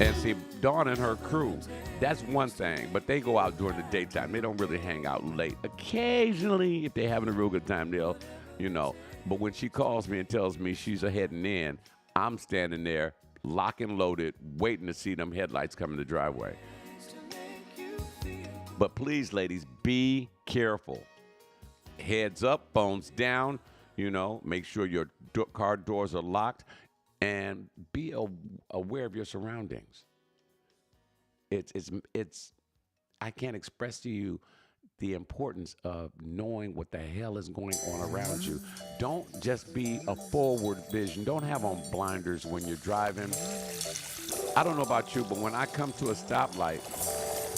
And see, Dawn and her crew, that's one thing, but they go out during the daytime. They don't really hang out late. Occasionally, if they're having a real good time, they'll, you know. But when she calls me and tells me she's heading in, I'm standing there, lock and loaded, waiting to see them headlights come in the driveway. But please, ladies, be careful. Heads up, phones down, you know, make sure your car doors are locked, and be aware of your surroundings. It's I can't express to you the importance of knowing what the hell is going on around you. Don't just be a forward vision. Don't have on blinders when you're driving. I don't know about you, but when I come to a stoplight,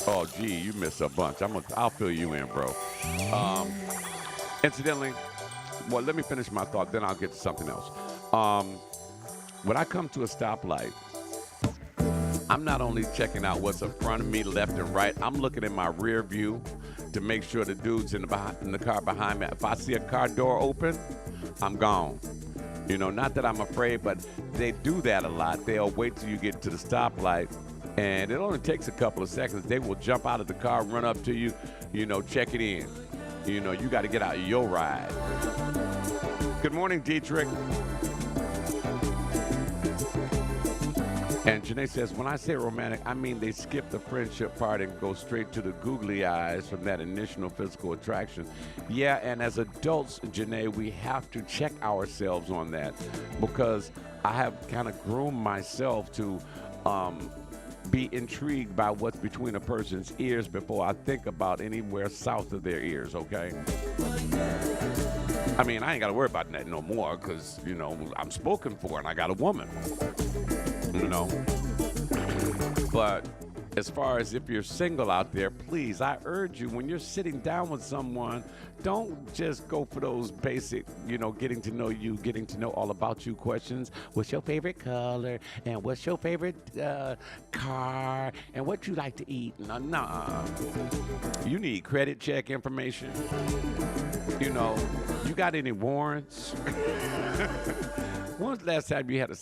oh, gee, you missed a bunch. I'll fill you in, bro. Incidentally, well, let me finish my thought, then I'll get to something else. When I come to a stoplight, I'm not only checking out what's in front of me, left and right, I'm looking in my rear view to make sure the dude's in the car behind me. If I see a car door open, I'm gone. You know, not that I'm afraid, but they do that a lot. They'll wait till you get to the stoplight, and it only takes a couple of seconds. They will jump out of the car, run up to you, you know, check it in. You know, you got to get out of your ride. Good morning, Dietrich. And Janae says, when I say romantic, I mean they skip the friendship part and go straight to the googly eyes from that initial physical attraction. Yeah, and as adults, Janae, we have to check ourselves on that, because I have kind of groomed myself to be intrigued by what's between a person's ears before I think about anywhere south of their ears, okay? I mean, I ain't got to worry about that no more, because, you know, I'm spoken for and I got a woman. You know, but as far as if you're single out there, please, I urge you, when you're sitting down with someone, don't just go for those basic, you know, getting to know you, getting to know all about you questions. What's your favorite color? And what's your favorite car? And what you like to eat? Nah. You need credit check information. You know, you got any warrants? When was the last time you had a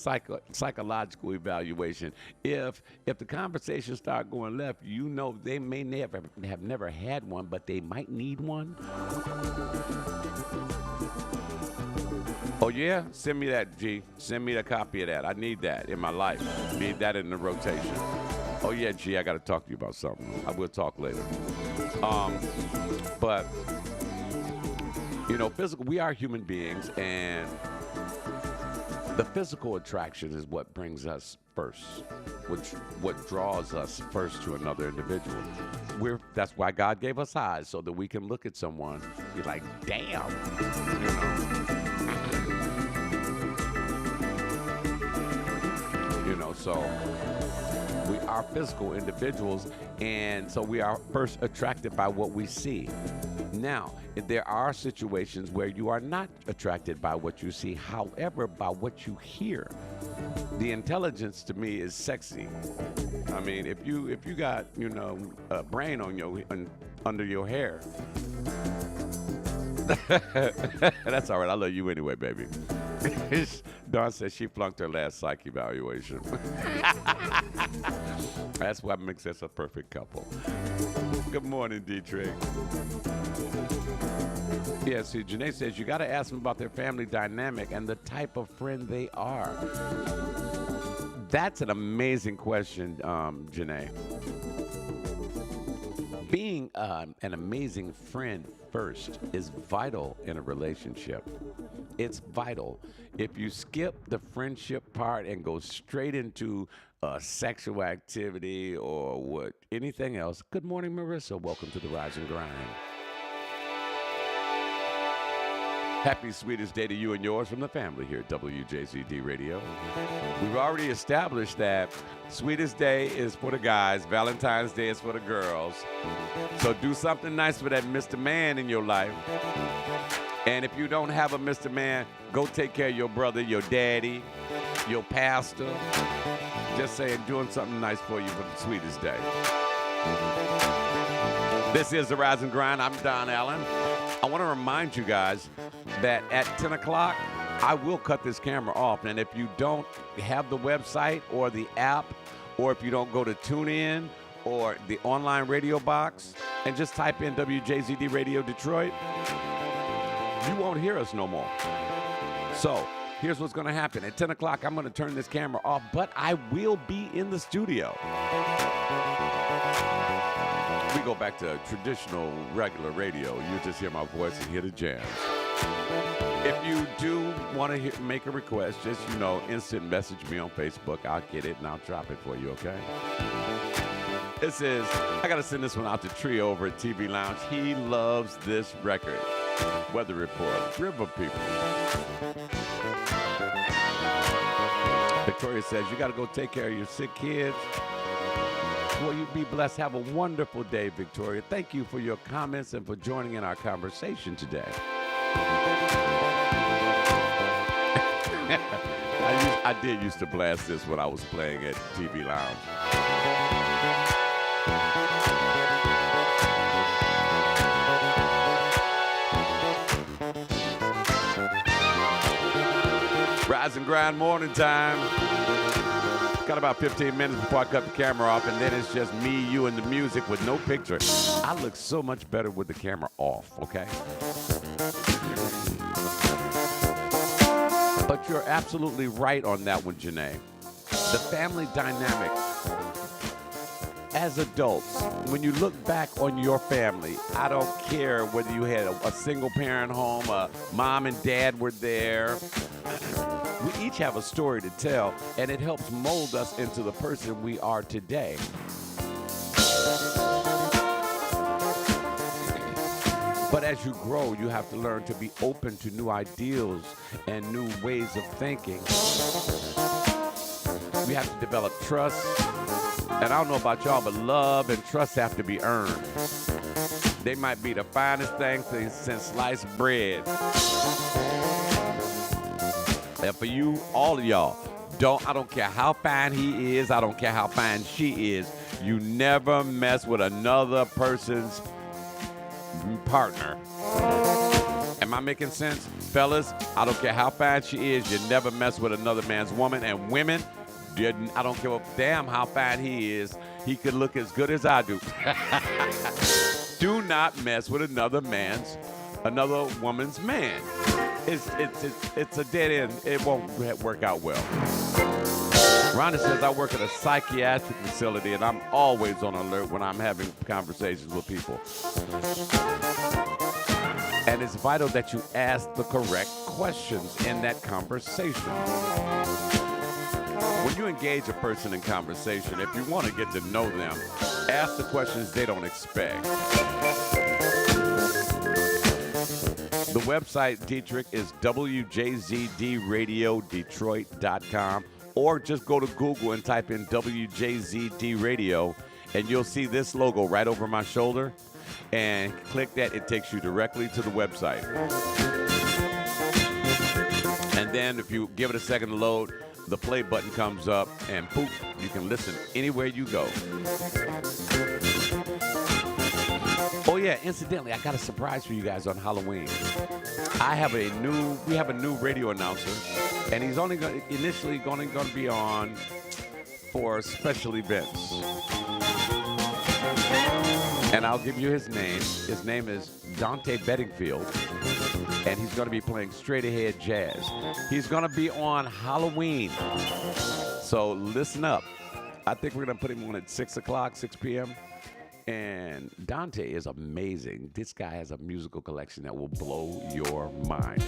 psychological evaluation? If the conversation start going left, you know they may have never had one, but they might need one. Oh yeah? Send me that, G. Send me a copy of that. I need that in my life. Need that in the rotation. Oh yeah, G, I gotta talk to you about something. I will talk later. But you know, we are human beings, and the physical attraction is what brings us first, what draws us first to another individual. That's why God gave us eyes, so that we can look at someone, be like, damn, you know. You know, so we are physical individuals, and so we are first attracted by what we see. Now, there are situations where you are not attracted by what you see, however, by what you hear. The intelligence to me is sexy. I mean, if you got, a brain on under your hair, that's all right. I love you anyway, baby. Dawn says she flunked her last psych evaluation. That's what makes us a perfect couple. Good morning, Dietrich. Yeah, see, Janae says you got to ask them about their family dynamic and the type of friend they are. That's an amazing question, Janae. Being an amazing friend first is vital in a relationship. It's vital. If you skip the friendship part and go straight into sexual activity or anything else. Good morning, Marissa. Welcome to the Rise and Grind. Happy sweetest day to you and yours from the family here at WJZD Radio. We've already established that sweetest day is for the guys, Valentine's Day is for the girls. So do something nice for that Mr. Man in your life. And if you don't have a Mr. Man, go take care of your brother, your daddy, your pastor. Just saying, doing something nice for you for the sweetest day. This is the Rise and Grind. I'm Don Allen. I want to remind you guys that at 10 o'clock, I will cut this camera off. And if you don't have the website or the app, or if you don't go to TuneIn or the online radio box and just type in WJZD Radio Detroit, you won't hear us no more. So here's what's going to happen. At 10 o'clock, I'm going to turn this camera off, but I will be in the studio. We go back to traditional, regular radio. You just hear my voice and hear the jams. If you do want to make a request, just, instant message me on Facebook. I'll get it and I'll drop it for you, okay? This is, I got to send this one out to Trio over at TV Lounge. He loves this record. Weather Report, River People. Victoria says, you got to go take care of your sick kids. Well, you be blessed. Have a wonderful day, Victoria. Thank you for your comments and for joining in our conversation today. I did used to blast this when I was playing at TV Lounge. Rise and Grind morning time. Got about 15 minutes before I cut the camera off, and then it's just me, you, and the music with no picture. I look so much better with the camera off, okay? But you're absolutely right on that one, Janae. The family dynamic. As adults, when you look back on your family, I don't care whether you had a single parent home, mom and dad were there. We each have a story to tell, and it helps mold us into the person we are today. But as you grow, you have to learn to be open to new ideals and new ways of thinking. We have to develop trust. And I don't know about y'all, but love and trust have to be earned. They might be the finest thing since sliced bread. And for you, all of y'all, I don't care how fine he is, I don't care how fine she is, you never mess with another person's partner. Am I making sense? Fellas, I don't care how fine she is, you never mess with another man's woman. And women, I don't care damn how fine he is, he could look as good as I do. Do not mess with another woman's man. It's a dead end. It won't work out well. Rhonda says, I work at a psychiatric facility, and I'm always on alert when I'm having conversations with people. And it's vital that you ask the correct questions in that conversation. When you engage a person in conversation, if you want to get to know them, ask the questions they don't expect. The website, Dietrich, is WJZDRadioDetroit.com, or just go to Google and type in WJZD Radio, and you'll see this logo right over my shoulder. and click that. It takes you directly to the website. And then if you give it a second to load, the play button comes up, and poof, you can listen anywhere you go. Oh yeah, incidentally, I got a surprise for you guys on Halloween. We have a new radio announcer, and he's only initially going to be on for special events. And I'll give you his name. His name is Dante Bedingfield, and he's going to be playing straight ahead jazz. He's going to be on Halloween. So listen up. I think we're going to put him on at 6 o'clock, 6 p.m. And Dante is amazing. This guy has a musical collection that will blow your mind.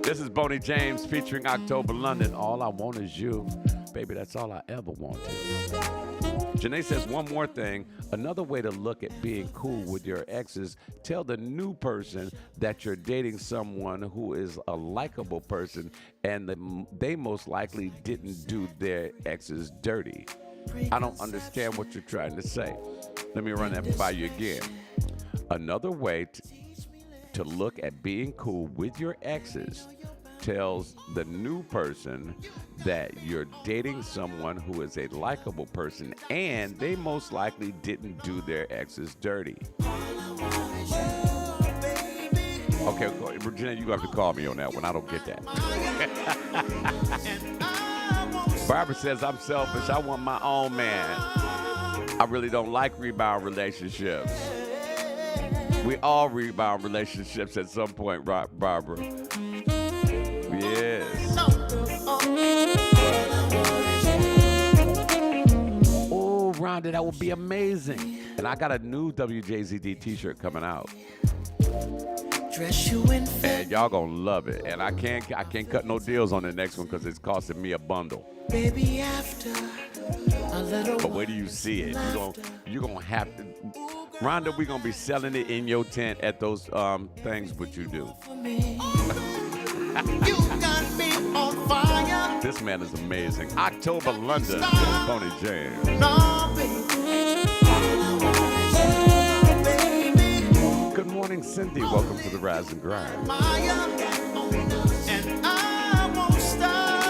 This is Boney James featuring October London. All I want is you. Baby, that's all I ever wanted. Janae says one more thing. Another way to look at being cool with your exes, tell the new person that you're dating someone who is a likable person and they most likely didn't do their exes dirty. I don't understand what you're trying to say. Let me run that by you again. Another way to look at being cool with your exes tells the new person that you're dating someone who is a likable person and they most likely didn't do their exes dirty. Okay, Virginia, you have to call me on that one. I don't get that. Barbara says, I'm selfish. I want my own man. I really don't like rebound relationships. We all rebound relationships at some point, Barbara. Yes. Oh, Rhonda, that would be amazing. And I got a new WJZD t-shirt coming out. And y'all gonna love it. And I can't cut no deals on the next one because it's costing me a bundle. Baby, after a little but where do you see it? You're gonna have to. Rhonda, we're gonna be selling it in your tent at those things what you do. You got me on fire. This man is amazing. October London, Boney James. No, good morning, Cindy. Welcome to the Rise and Grind.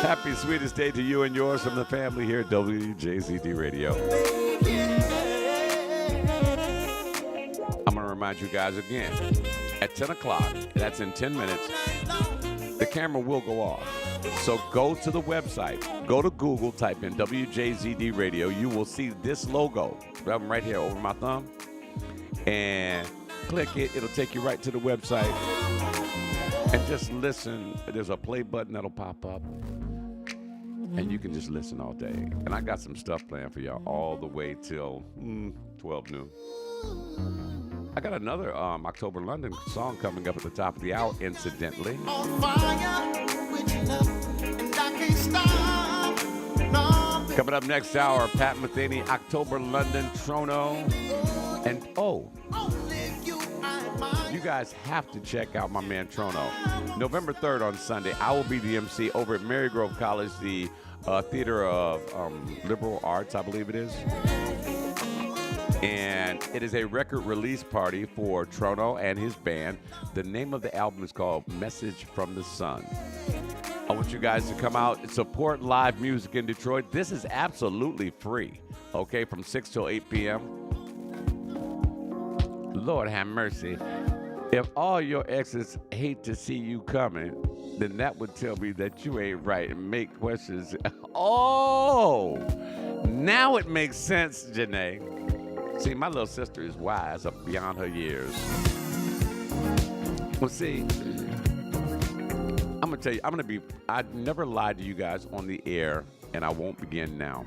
Happy sweetest day to you and yours from the family here at WJZD Radio. I'm going to remind you guys again, at 10 o'clock, that's in 10 minutes, the camera will go off. So go to the website, go to Google, type in WJZD Radio. You will see this logo right here over my thumb. And click it. It'll take you right to the website. And just listen. There's a play button that'll pop up. And you can just listen all day. And I got some stuff planned for y'all all the way till 12 noon. I got another October London song coming up at the top of the hour, incidentally. Coming up next hour, Pat Metheny, October London, Trono. And you guys have to check out my man Trono. November 3rd on Sunday, I will be the MC over at Marygrove College, the Theater of Liberal Arts, I believe it is. And it is a record release party for Trono and his band. The name of the album is called Message from the Sun. I want you guys to come out and support live music in Detroit. This is absolutely free, okay, from 6 till 8 p.m. Lord have mercy. If all your exes hate to see you coming, then that would tell me that you ain't right and make questions. Oh, now it makes sense, Janae. See, my little sister is wise up beyond her years. Well, see, I'm going to tell you, I never lied to you guys on the air, and I won't begin now.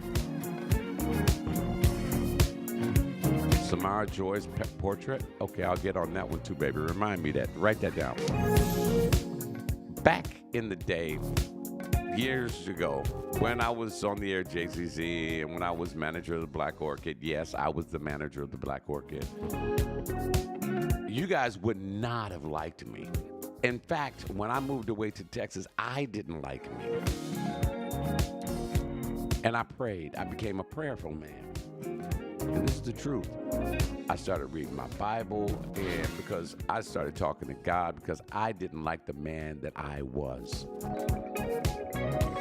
Samara Joy's portrait? Okay, I'll get on that one too, baby. Remind me that. Write that down. Back in the day, years ago, when I was on the air JZZ and when I was manager of the Black Orchid, yes, I was the manager of the Black Orchid, you guys would not have liked me. In fact, when I moved away to Texas, I didn't like me. And I prayed. I became a prayerful man. and this is the truth. I started reading my Bible, and because I started talking to God, because I didn't like the man that I was.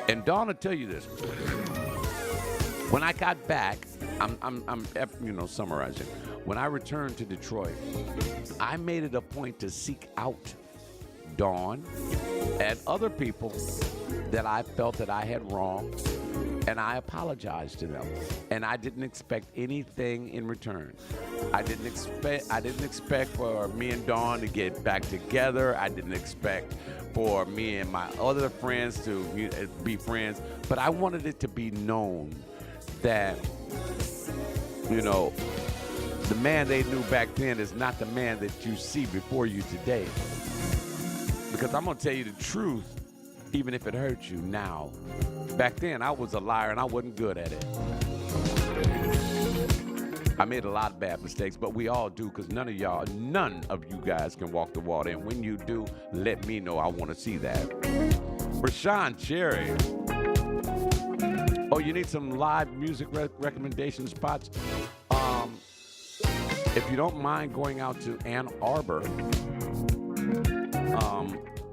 And Dawn will tell you this. When I got back, I'm summarizing. When I returned to Detroit, I made it a point to seek out Dawn and other people that I felt that I had wronged, and I apologized to them. And I didn't expect anything in return. I didn't expect for me and Dawn to get back together. I didn't expect for me and my other friends to be friends. But I wanted it to be known that, the man they knew back then is not the man that you see before you today. Because I'm going to tell you the truth, even if it hurts you now. Back then, I was a liar and I wasn't good at it. I made a lot of bad mistakes, but we all do, because none of you guys can walk the water. And when you do, let me know. I want to see that. Rashawn Cherry. Oh, you need some live music recommendation spots? If you don't mind going out to Ann Arbor,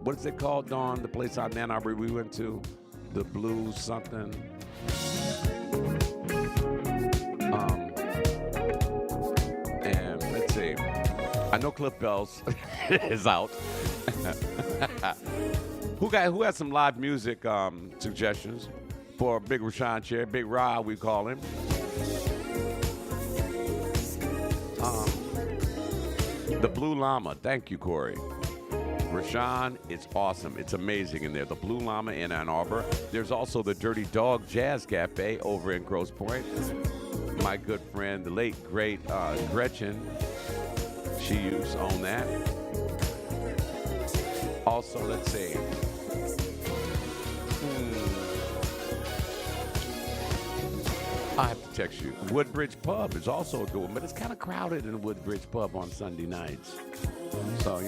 what is it called, Dawn? The place out in Ann Arbor we went to? The Blues something. And let's see. I know Cliff Bells is out. Who has some live music suggestions for Big Rashawn Cherry? Big Ra, we call him. The Blue Llama. Thank you, Corey. Rashawn, it's awesome. It's amazing in there. The Blue Llama in Ann Arbor. There's also the Dirty Dog Jazz Cafe over in Grosse Pointe. My good friend, the late, great Gretchen, she used to own that. Also, let's see. I have to text you. Woodbridge Pub is also a good one, but it's kind of crowded in Woodbridge Pub on Sunday nights. So,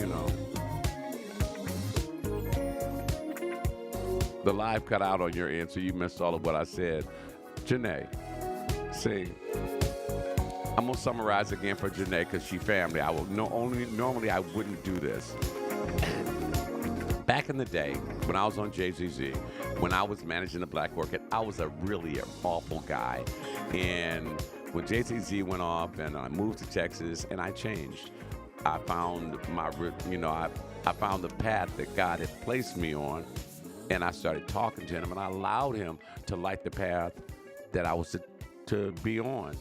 the live cut out on your end, so you missed all of what I said. Janae, see, I'm gonna summarize again for Janae because she family. Normally I wouldn't do this. Back in the day, when I was on JZZ, when I was managing the Black Orchid, I was really an awful guy. And when JZZ went off and I moved to Texas and I changed, I found I found the path that God had placed me on, and I started talking to him, and I allowed him to light the path that I was to be on.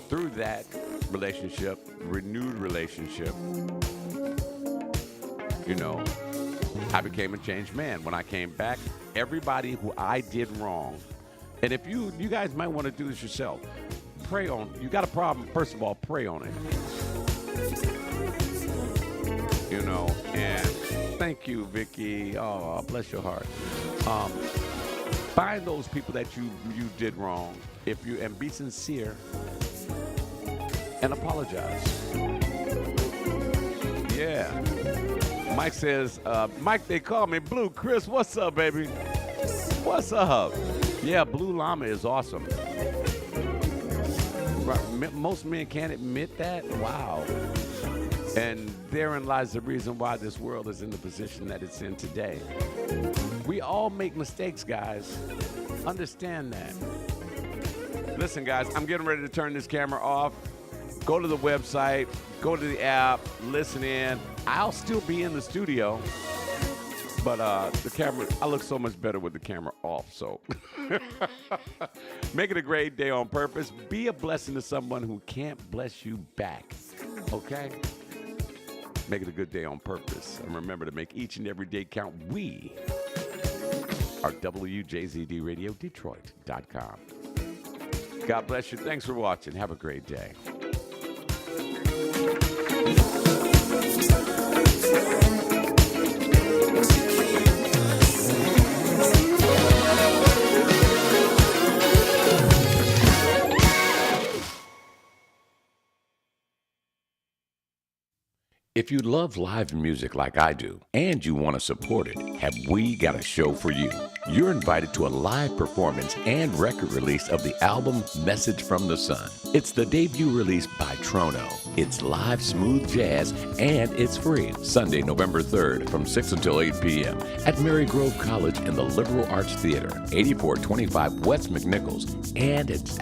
Through that relationship, renewed relationship, I became a changed man. When I came back, everybody who I did wrong, and if you guys might want to do this yourself, pray on. You got a problem, first of all, pray on it. And thank you, Vicky. Oh, bless your heart. Find those people that you did wrong, and be sincere and apologize. Yeah. Mike says, Mike, they call me Blue. Chris, what's up, baby? What's up? Yeah, Blue Llama is awesome. Right, most men can't admit that. Wow. And therein lies the reason why this world is in the position that it's in today. We all make mistakes, guys. Understand that. Listen, guys, I'm getting ready to turn this camera off. Go to the website, go to the app, listen in. I'll still be in the studio, but the camera, I look so much better with the camera off, so. Make it a great day on purpose. Be a blessing to someone who can't bless you back, okay? Make it a good day on purpose. And remember to make each and every day count. We are WJZDRadioDetroit.com. God bless you. Thanks for watching. Have a great day. If you love live music like I do and you want to support it, have we got a show for you? You're invited to a live performance and record release of the album Message from the Sun. It's the debut release by Trono. It's live smooth jazz and it's free. Sunday, November 3rd from 6 until 8 p.m. at Mary Grove College in the Liberal Arts Theater, 8425 West McNichols, and it's